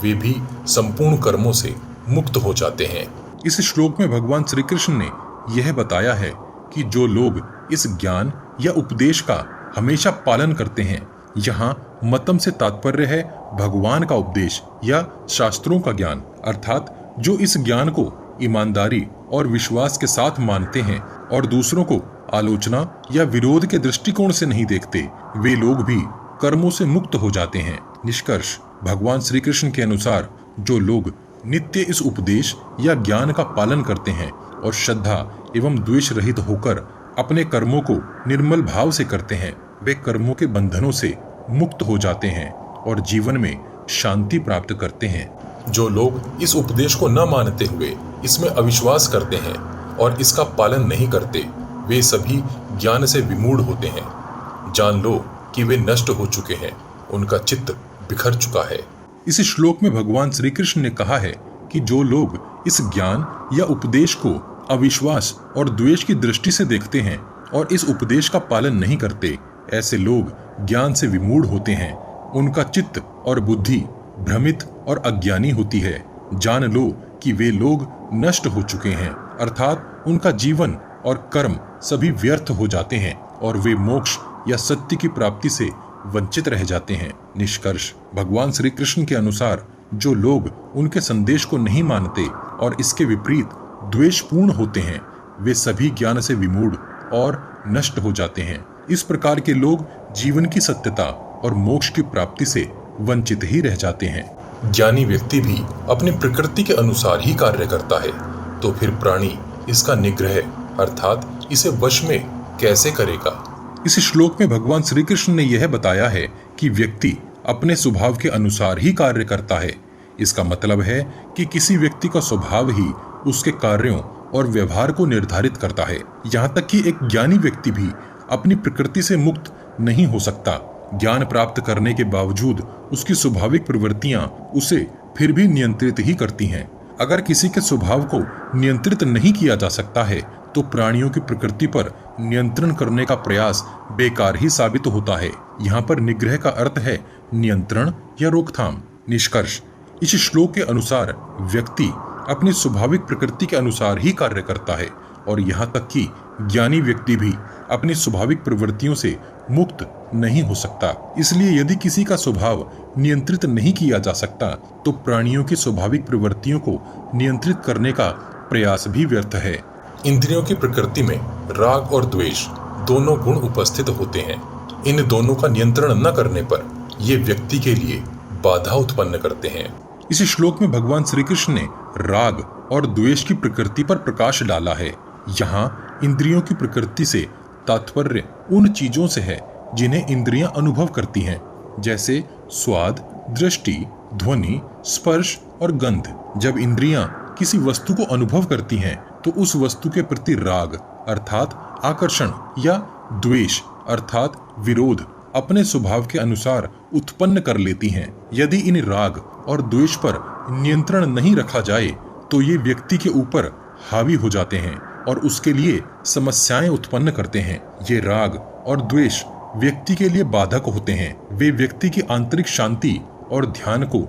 वे भी संपूर्ण कर्मों से मुक्त हो जाते हैं। इस श्लोक में भगवान श्री कृष्ण ने यह बताया है कि जो लोग इस ज्ञान या उपदेश का हमेशा पालन करते हैं, यहाँ मतम से तात्पर्य है भगवान का उपदेश या शास्त्रों का ज्ञान, अर्थात जो इस ज्ञान को ईमानदारी और विश्वास के साथ मानते हैं और दूसरों को आलोचना या विरोध के दृष्टिकोण से नहीं देखते, वे लोग भी कर्मों से मुक्त हो जाते हैं। निष्कर्ष, भगवान श्री कृष्ण के अनुसार जो लोग नित्य इस उपदेश या ज्ञान का पालन करते हैं और श्रद्धा एवं द्वेष रहित होकर अपने कर्मों को निर्मल भाव से करते हैं, वे कर्मों के बंधनों से मुक्त हो जाते हैं और जीवन में शांति प्राप्त करते हैं। जो लोग इस उपदेश को न मानते हुए इसमें अविश्वास करते हैं और इसका पालन नहीं करते, वे सभी ज्ञान से विमूढ़ होते हैं। जान लो कि वे नष्ट हो चुके हैं, उनका चित्त बिखर चुका है। इस श्लोक में भगवान श्री कृष्ण ने कहा है कि जो लोग इस ज्ञान या उपदेश को अविश्वास और द्वेष की दृष्टि से देखते हैं और इस उपदेश का पालन नहीं करते, ऐसे लोग ज्ञान से विमूढ़ होते हैं। उनका चित्त और बुद्धि भ्रमित और अज्ञानी होती है। जान लो कि वे लोग नष्ट हो चुके हैं, अर्थात उनका जीवन और कर्म सभी व्यर्थ हो जाते हैं और वे मोक्ष या सत्य की प्राप्ति से वंचित रह जाते हैं। निष्कर्ष, भगवान श्री कृष्ण के अनुसार जो लोग उनके संदेश को नहीं मानते और इसके विपरीत द्वेषपूर्ण होते हैं, वे सभी ज्ञान से विमूढ़ और नष्ट हो जाते हैं। इस प्रकार के लोग जीवन की सत्यता और मोक्ष की प्राप्ति से वंचित ही रह जाते हैं। ज्ञानी व्यक्ति भी अपनी प्रकृति के अनुसार ही कार्य करता है, तो फिर प्राणी इसका निग्रह अर्थात इसे वश में कैसे करेगा? इस श्लोक में भगवान श्री कृष्ण ने यह बताया है कि व्यक्ति अपने स्वभाव के अनुसार ही कार्य करता है। इसका मतलब है कि किसी व्यक्ति का स्वभाव ही उसके कार्यों और व्यवहार को निर्धारित करता है। यहाँ तक कि एक ज्ञानी व्यक्ति भी अपनी प्रकृति से मुक्त नहीं हो सकता। ज्ञान प्राप्त करने के बावजूद उसकी स्वाभाविक प्रवृत्तियां उसे फिर भी नियंत्रित ही करती हैं। अगर किसी के स्वभाव को नियंत्रित नहीं किया जा सकता है तो प्राणियों की प्रकृति पर नियंत्रण करने का प्रयास बेकार ही साबित होता है। यहाँ पर निग्रह का अर्थ है नियंत्रण या रोकथाम। निष्कर्ष, इस श्लोक के अनुसार व्यक्ति अपनी स्वाभाविक प्रकृति के अनुसार ही कार्य करता है और यहाँ तक कि ज्ञानी व्यक्ति भी अपनी स्वाभाविक प्रवृत्तियों से मुक्त नहीं हो सकता। इसलिए यदि किसी का स्वभाव नियंत्रित नहीं किया जा सकता तो प्राणियों की स्वाभाविक प्रवृत्तियों को नियंत्रित करने का प्रयास भी व्यर्थ है। इंद्रियों की प्रकृति में राग और द्वेष दोनों गुण उपस्थित होते हैं। इन दोनों का नियंत्रण न करने पर ये व्यक्ति के लिए बाधा उत्पन्न करते हैं। इस श्लोक में भगवान श्री कृष्ण ने राग और द्वेष की प्रकृति पर प्रकाश डाला है। यहाँ इंद्रियों की प्रकृति से तात्पर्य उन चीजों से है जिन्हें इंद्रियां अनुभव करती हैं, जैसे स्वाद, दृष्टि, ध्वनि, स्पर्श और गंध। जब इंद्रियां किसी वस्तु को अनुभव करती हैं तो उस वस्तु के प्रति राग अर्थात आकर्षण या द्वेष अर्थात विरोध अपने स्वभाव के अनुसार उत्पन्न कर लेती हैं। यदि इन राग और द्वेष पर नियंत्रण नहीं रखा जाए तो ये व्यक्ति के ऊपर हावी हो जाते हैं और उसके लिए समस्याएं उत्पन्न करते हैं। ये राग और द्वेष व्यक्ति के लिए बाधक होते हैं। वे व्यक्ति की आंतरिक शांति और ध्यान को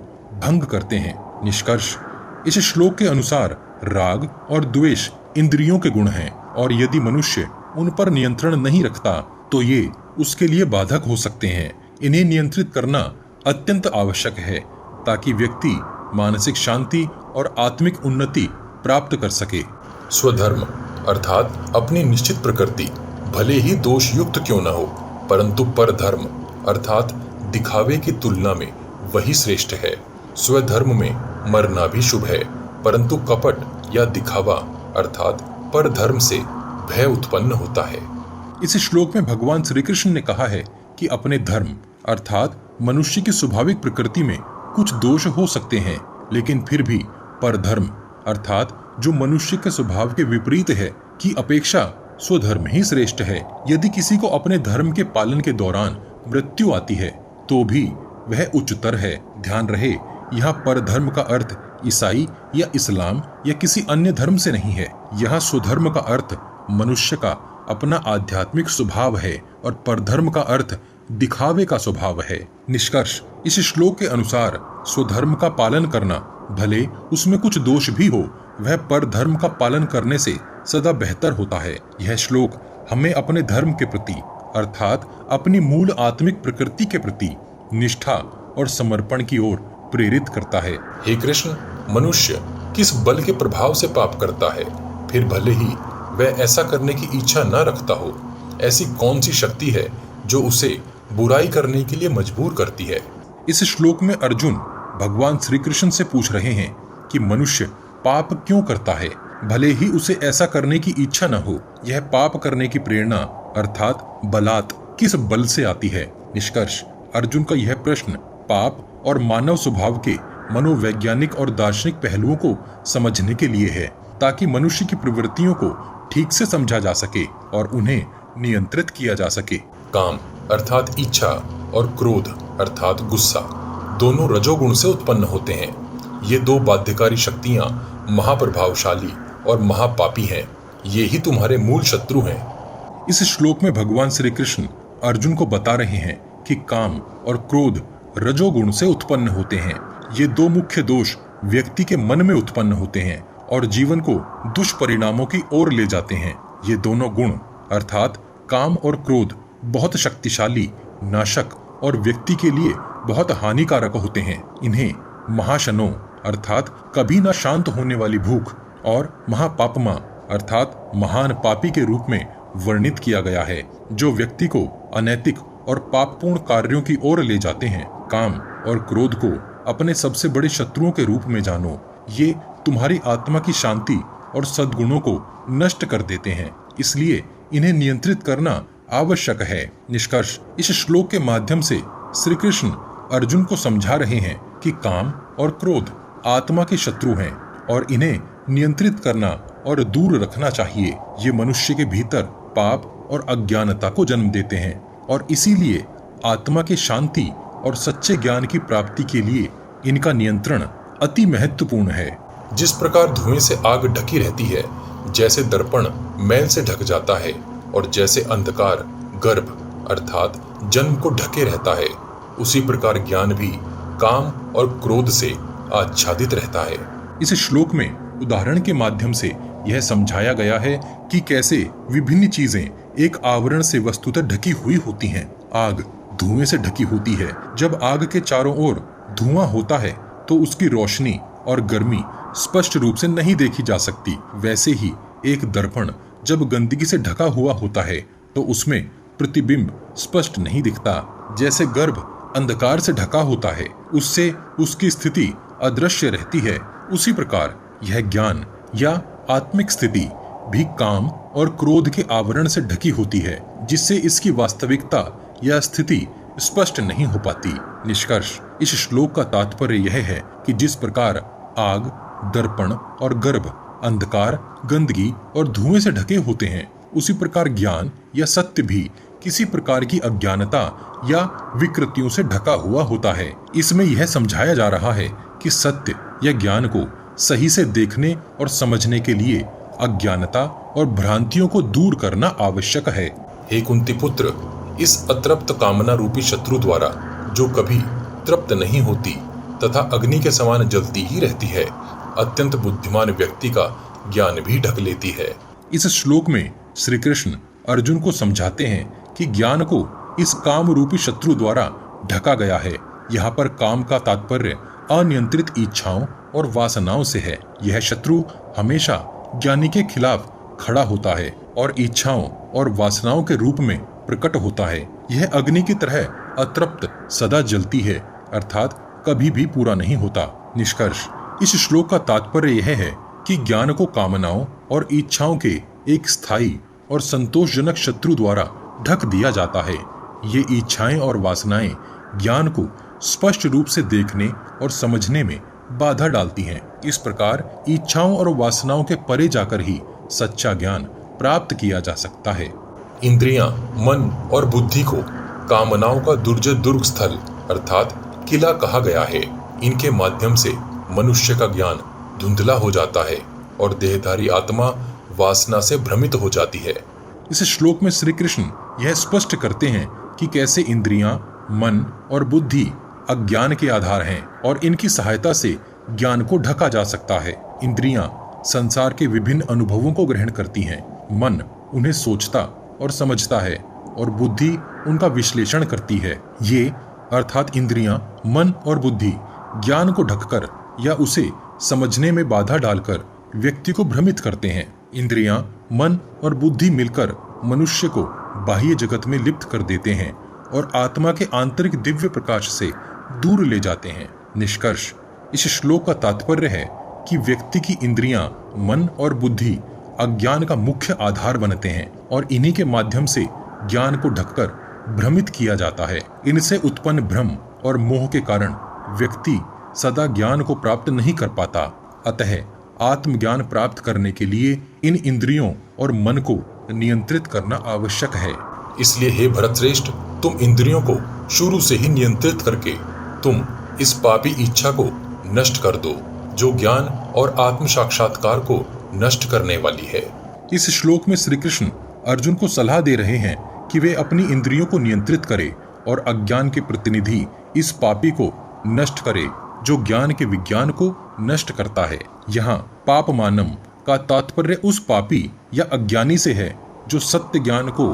भंग करते हैं। निष्कर्ष, इस श्लोक के अनुसार राग और द्वेष इंद्रियों के गुण हैं और यदि मनुष्य उन पर नियंत्रण नहीं रखता तो ये उसके लिए बाधक हो सकते हैं। इन्हें नियंत्रित करना अत्यंत आवश्यक है ताकि व्यक्ति मानसिक शांति और आत्मिक उन्नति प्राप्त कर सके। स्वधर्म अर्थात अपनी निश्चित प्रकृति भले ही दोष युक्त क्यों न हो, परंतु परधर्म अर्थात दिखावे की तुलना में वही श्रेष्ठ है। स्वधर्म में मरना भी शुभ है, परंतु कपट या दिखावा अर्थात परधर्म से भय उत्पन्न होता है। इस श्लोक में भगवान श्री कृष्ण ने कहा है कि अपने धर्म अर्थात मनुष्य की स्वाभाविक प्रकृति में कुछ दोष हो सकते हैं, लेकिन फिर भी परधर्म अर्थात जो मनुष्य के स्वभाव के विपरीत है की अपेक्षा स्वधर्म ही श्रेष्ठ है। यदि किसी को अपने धर्म के पालन के दौरान मृत्यु आती है तो भी वह उच्चतर है। ध्यान रहे, यहाँ परधर्म का अर्थ ईसाई या इस्लाम या किसी अन्य धर्म से नहीं है। यहाँ स्वधर्म का अर्थ मनुष्य का अपना आध्यात्मिक स्वभाव है और परधर्म का अर्थ दिखावे का स्वभाव है। निष्कर्ष, इस श्लोक के अनुसार स्वधर्म का पालन करना, भले उसमें कुछ दोष भी हो, वह परधर्म का पालन करने से सदा बेहतर होता है। यह श्लोक हमें अपने धर्म के प्रति अर्थात अपनी मूल आत्मिक प्रकृति के प्रति निष्ठा और समर्पण की ओर प्रेरित करता है। हे कृष्ण, मनुष्य किस बल के प्रभाव से पाप करता है, फिर भले ही वह ऐसा करने की इच्छा न रखता हो। ऐसी कौन सी शक्ति है जो उसे बुराई करने के लिए मजबूर करती है? इस श्लोक में अर्जुन भगवान श्री कृष्ण से पूछ रहे हैं कि मनुष्य पाप क्यों करता है, भले ही उसे ऐसा करने की इच्छा न हो। यह पाप करने की प्रेरणा अर्थात बलात् किस बल से आती है? निष्कर्ष, अर्जुन का यह प्रश्न पाप और मानव स्वभाव के मनोवैज्ञानिक और दार्शनिक पहलुओं को समझने के लिए है, ताकि मनुष्य की प्रवृत्तियों को ठीक से समझा जा सके और उन्हें नियंत्रित किया जा सके। काम अर्थात इच्छा और क्रोध अर्थात गुस्सा दोनों रजोगुण से उत्पन्न होते हैं। ये दो बाध्यकारी शक्तियां महाप्रभावशाली और महापापी हैं। ये ही तुम्हारे मूल शत्रु हैं। इस श्लोक में भगवान श्री कृष्ण अर्जुन को बता रहे हैं कि काम और क्रोध रजोगुण से उत्पन्न होते हैं। ये दो मुख्य दोष व्यक्ति के मन में उत्पन्न होते हैं और जीवन को दुष्परिणामों की ओर ले जाते हैं। ये दोनों गुण अर्थात काम और क्रोध बहुत शक्तिशाली, नाशक और व्यक्ति के लिए बहुत हानिकारक होते हैं। इन्हें महाशनों अर्थात कभी न शांत होने वाली भूख और महापापमा अर्थात महान पापी के रूप में वर्णित किया गया है, जो व्यक्ति को अनैतिक और पापपूर्ण कार्यों की ओर ले जाते हैं। काम और क्रोध को अपने सबसे बड़े शत्रुओं के रूप में जानो। ये तुम्हारी आत्मा की शांति और सद्गुणों को नष्ट कर देते हैं, इसलिए इन्हें नियंत्रित करना आवश्यक है। निष्कर्ष, इस श्लोक के माध्यम से श्री कृष्ण अर्जुन को समझा रहे हैं कि काम और क्रोध आत्मा के शत्रु हैं और इन्हें नियंत्रित करना और दूर रखना चाहिए। ये मनुष्य के भीतर पाप और अज्ञानता को जन्म देते हैं और इसीलिए आत्मा की शांति और सच्चे ज्ञान की प्राप्ति के लिए इनका नियंत्रण अति महत्वपूर्ण है। जिस प्रकार धुएं से आग ढकी रहती है, जैसे दर्पण मैल से ढक जाता है और जैसे अंधकार गर्भ अर्थात जन्म को ढके रहता है, उसी प्रकार ज्ञान भी काम और क्रोध से आच्छादित रहता है। इस श्लोक में उदाहरण के माध्यम से यह समझाया गया है कि कैसे विभिन्न चीजें एक आवरण से वस्तुतः ढकी हुई होती हैं। आग धुएं से ढकी होती है। जब आग के चारों ओर धुआं होता है तो उसकी रोशनी और गर्मी स्पष्ट रूप से नहीं देखी जा सकती। वैसे ही एक दर्पण जब गंदगी से ढका हुआ होता है तो उसमें प्रतिबिंब स्पष्ट नहीं दिखता। जैसे गर्भ अंधकार से ढका होता है, उससे उसकी स्थिति अदृश्य रहती है, उसी प्रकार यह ज्ञान या आत्मिक स्थिति भी काम और क्रोध के आवरण से ढकी होती है, जिससे इसकी वास्तविकता या स्थिति स्पष्ट नहीं हो पाती। निष्कर्ष, इस श्लोक का तात्पर्य यह है कि जिस प्रकार आग, दर्पण और गर्भ अंधकार, गंदगी और धुएं से ढके होते हैं, उसी प्रकार ज्ञान या सत्य भी किसी प्रकार की अज्ञानता या विकृतियों से ढका हुआ होता है। इसमें यह समझाया जा रहा है कि सत्य या ज्ञान को सही से देखने और समझने के लिए अज्ञानता और भ्रांतियों को दूर करना आवश्यक है। हे कुंती पुत्र, इस अतृप्त कामना रूपी शत्रु द्वारा जो कभी तृप्त नहीं होती तथा अग्नि के समान जलती ही रहती है, अत्यंत बुद्धिमान व्यक्ति का ज्ञान भी ढक लेती है। इस श्लोक में श्री कृष्ण अर्जुन को समझाते हैं कि ज्ञान को इस काम रूपी शत्रु द्वारा ढका गया है। यहाँ पर काम का तात्पर्य अनियंत्रित इच्छाओं और वासनाओं से है। यह शत्रु हमेशा ज्ञानी के खिलाफ खड़ा होता है और इच्छाओं और वासनाओं के रूप में प्रकट होता है। यह अग्नि की तरह अतृप्त सदा जलती है, अर्थात कभी भी पूरा नहीं होता। निष्कर्ष, इस श्लोक का तात्पर्य यह है कि ज्ञान को कामनाओं और इच्छाओं के एक स्थायी और संतोषजनक शत्रु द्वारा ढक दिया जाता है। ये इच्छाएं और वासनाएं ज्ञान को स्पष्ट रूप से देखने और समझने में बाधा डालती हैं। इस प्रकार इच्छाओं और वासनाओं के परे जाकर ही सच्चा ज्ञान प्राप्त किया जा सकता है। इंद्रियां, मन और बुद्धि को कामनाओं का दुर्जय दुर्ग स्थल अर्थात किला कहा गया है। इनके माध्यम से मनुष्य का ज्ञान धुंधला हो जाता है और देहधारी आत्मा वासना से भ्रमित हो जाती है। इस श्लोक में श्री कृष्ण यह स्पष्ट करते हैं कि कैसे इंद्रियां, मन और बुद्धि अज्ञान के आधार हैं और इनकी सहायता से ज्ञान को ढका जा सकता है। इंद्रियां संसार के विभिन्न अनुभवों को ग्रहण करती हैं, मन उन्हें सोचता और समझता है और बुद्धि उनका विश्लेषण करती है। ये अर्थात इंद्रियां, मन और बुद्धि ज्ञान को ढककर या उसे समझने में बाधा डालकर व्यक्ति को भ्रमित करते हैं। इंद्रियां, मन और बुद्धि मिलकर मनुष्य को बाह्य जगत में लिप्त कर देते हैं और आत्मा के आंतरिक दिव्य प्रकाश से दूर ले जाते हैं। निष्कर्ष, इस श्लोक का तात्पर्य है कि व्यक्ति की इंद्रियां, मन और बुद्धि अज्ञान का मुख्य आधार बनते हैं और इन्हीं के माध्यम से ज्ञान को ढककर भ्रमित किया जाता है। इनसे उत्पन्न भ्रम और मोह के कारण व्यक्ति सदा ज्ञान को प्राप्त नहीं कर पाता। अतः आत्मज्ञान प्राप्त करने के लिए इन इंद्रियों और मन को नियंत्रित करना आवश्यक है। इसलिए हे भरतश्रेष्ठ, तुम इंद्रियों को शुरू से ही नियंत्रित करके तुम इस पापी इच्छा को नष्ट कर दो जो ज्ञान और आत्म साक्षात्कार को नष्ट करने वाली है। इस श्लोक में श्री कृष्ण अर्जुन को सलाह दे रहे हैं कि वे अपनी इंद्रियों को नियंत्रित करें और अज्ञान के प्रतिनिधि इस पापी को नष्ट करे जो ज्ञान के विज्ञान को नष्ट करता है। यहाँ पाप मानम का तात्पर्य उस पापी या अज्ञानी से है जो सत्य ज्ञान को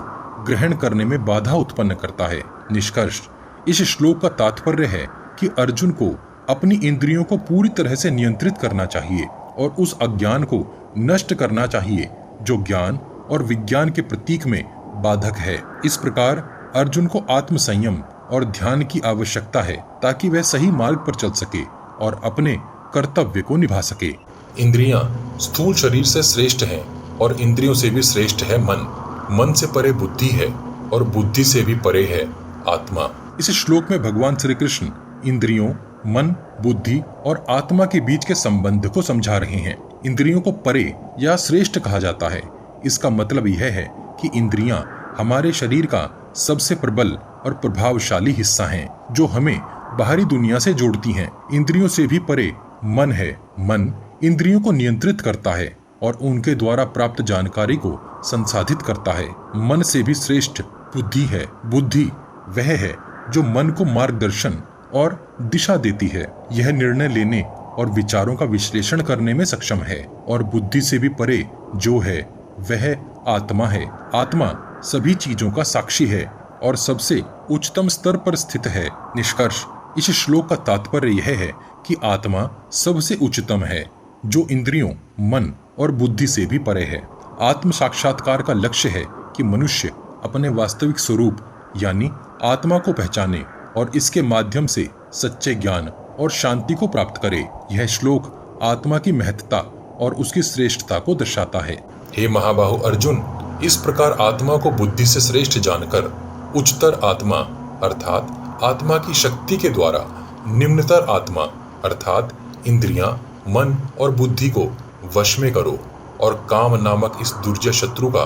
ग्रहण करने में बाधा उत्पन्न करता है। निष्कर्ष, इस श्लोक का तात्पर्य है कि अर्जुन को अपनी इंद्रियों को पूरी तरह से नियंत्रित करना चाहिए और उस अज्ञान को नष्ट करना चाहिए जो ज्ञान और विज्ञान के प्रतीक में बाधक है। इस प्रकार अर्जुन को आत्म संयम और ध्यान की आवश्यकता है ताकि वह सही मार्ग पर चल सके और अपने कर्तव्य को निभा सके। इंद्रियां स्थूल शरीर से श्रेष्ठ हैं और इंद्रियों से भी श्रेष्ठ है मन। मन से परे बुद्धि है और बुद्धि से भी परे है आत्मा। इस श्लोक में भगवान श्री कृष्ण इंद्रियों, मन, बुद्धि और आत्मा के बीच के संबंध को समझा रहे हैं। इंद्रियों को परे या श्रेष्ठ कहा जाता है। इसका मतलब यह है कि इंद्रियां हमारे शरीर का सबसे प्रबल और प्रभावशाली हिस्सा हैं जो हमें बाहरी दुनिया से जोड़ती हैं। इंद्रियों से भी परे मन है। मन इंद्रियों को नियंत्रित करता है और उनके द्वारा प्राप्त जानकारी को संसाधित करता है। मन से भी श्रेष्ठ बुद्धि है। बुद्धि वह है जो मन को मार्गदर्शन और दिशा देती है। यह निर्णय लेने और विचारों का विश्लेषण करने में सक्षम है। और बुद्धि से भी परे जो है वह आत्मा है। आत्मा सभी चीजों का साक्षी है और सबसे उच्चतम स्तर पर स्थित है। निष्कर्ष, इस श्लोक का तात्पर्य यह है कि आत्मा सबसे उच्चतम है जो इंद्रियों, मन और बुद्धि से भी परे है। आत्म साक्षात्कार का लक्ष्य है कि मनुष्य अपने वास्तविक स्वरूप यानी आत्मा को पहचाने और इसके माध्यम से सच्चे ज्ञान और शांति को प्राप्त करे। यह श्लोक आत्मा की महत्ता और उसकी श्रेष्ठता को दर्शाता है। हे महाबाहु अर्जुन, इस प्रकार आत्मा को बुद्धि से श्रेष्ठ जानकर उच्चतर आत्मा अर्थात आत्मा की शक्ति के द्वारा निम्नतर आत्मा अर्थात इंद्रियां, मन और बुद्धि को वश में करो और काम नामक इस दुर्जय शत्रु का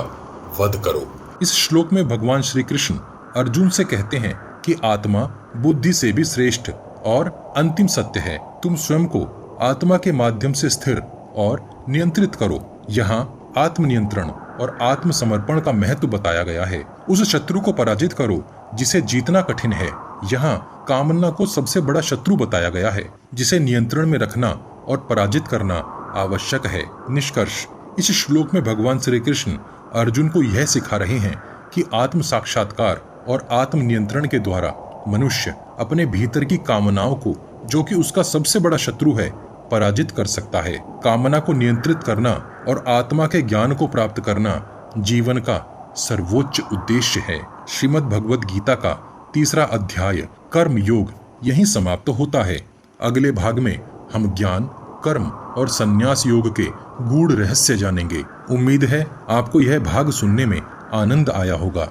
वध करो। इस श्लोक में भगवान श्री कृष्ण अर्जुन से कहते हैं कि आत्मा बुद्धि से भी श्रेष्ठ और अंतिम सत्य है। तुम स्वयं को आत्मा के माध्यम से स्थिर और नियंत्रित करो। यहाँ आत्मनियंत्रण और आत्मसमर्पण का महत्व बताया गया है। उस शत्रु को पराजित करो जिसे जीतना कठिन है। यहाँ कामना को सबसे बड़ा शत्रु बताया गया है जिसे नियंत्रण में रखना और पराजित करना आवश्यक है। निष्कर्ष, इस श्लोक में भगवान श्री कृष्ण अर्जुन को यह सिखा रहे हैं कि आत्म साक्षात्कार और आत्म नियंत्रण के द्वारा मनुष्य अपने भीतर की कामनाओं को, जो कि उसका सबसे बड़ा शत्रु है, पराजित कर सकता है। कामना को नियंत्रित करना और आत्मा के ज्ञान को प्राप्त करना जीवन का सर्वोच्च उद्देश्य है। श्रीमद् भगवद गीता का 3रा अध्याय कर्म योग यहीं समाप्त होता है। अगले भाग में हम ज्ञान, कर्म और संन्यास योग के गूढ़ रहस्य जानेंगे। उम्मीद है आपको यह भाग सुनने में आनंद आया होगा।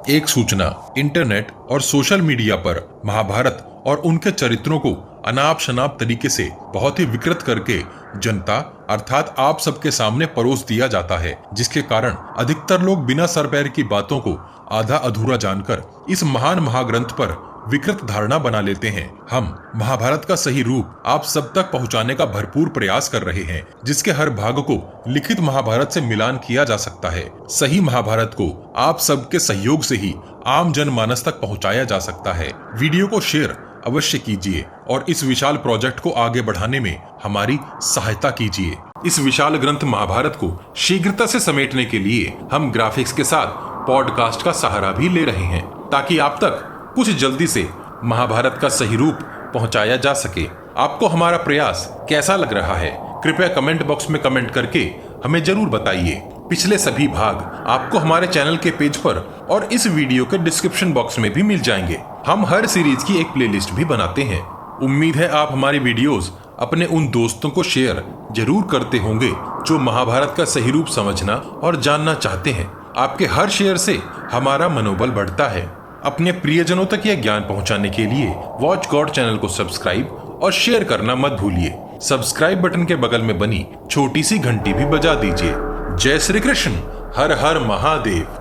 एक सूचना, इंटरनेट और सोशल मीडिया पर महाभारत और उनके चरित्रों को अनाप शनाप तरीके से बहुत ही विकृत करके जनता अर्थात आप सबके सामने परोस दिया जाता है, जिसके कारण अधिकतर लोग बिना सर पैर की बातों को आधा अधूरा जानकर इस महान महाग्रंथ पर विकृत धारणा बना लेते हैं। हम महाभारत का सही रूप आप सब तक पहुंचाने का भरपूर प्रयास कर रहे हैं, जिसके हर भाग को लिखित महाभारत से मिलान किया जा सकता है। सही महाभारत को आप सबके सहयोग से ही आम जनमानस तक पहुंचाया जा सकता है। वीडियो को शेयर अवश्य कीजिए और इस विशाल प्रोजेक्ट को आगे बढ़ाने में हमारी सहायता कीजिए। इस विशाल ग्रंथ महाभारत को शीघ्रता से समेटने के लिए हम ग्राफिक्स के साथ पॉडकास्ट का सहारा भी ले रहे हैं, ताकि आप तक कुछ जल्दी से महाभारत का सही रूप पहुंचाया जा सके। आपको हमारा प्रयास कैसा लग रहा है? कृपया कमेंट बॉक्स में कमेंट करके हमें जरूर बताइए। पिछले सभी भाग आपको हमारे चैनल के पेज पर और इस वीडियो के डिस्क्रिप्शन बॉक्स में भी मिल जाएंगे। हम हर सीरीज की एक प्लेलिस्ट भी बनाते हैं। उम्मीद है आप हमारी वीडियोस अपने उन दोस्तों को शेयर जरूर करते होंगे जो महाभारत का सही रूप समझना और जानना चाहते हैं। आपके हर शेयर से हमारा मनोबल बढ़ता है। अपने प्रियजनों तक यह ज्ञान पहुंचाने के लिए वॉच गॉड चैनल को सब्सक्राइब और शेयर करना मत भूलिए। सब्सक्राइब बटन के बगल में बनी छोटी सी घंटी भी बजा दीजिए। जय श्री कृष्ण। हर हर महादेव।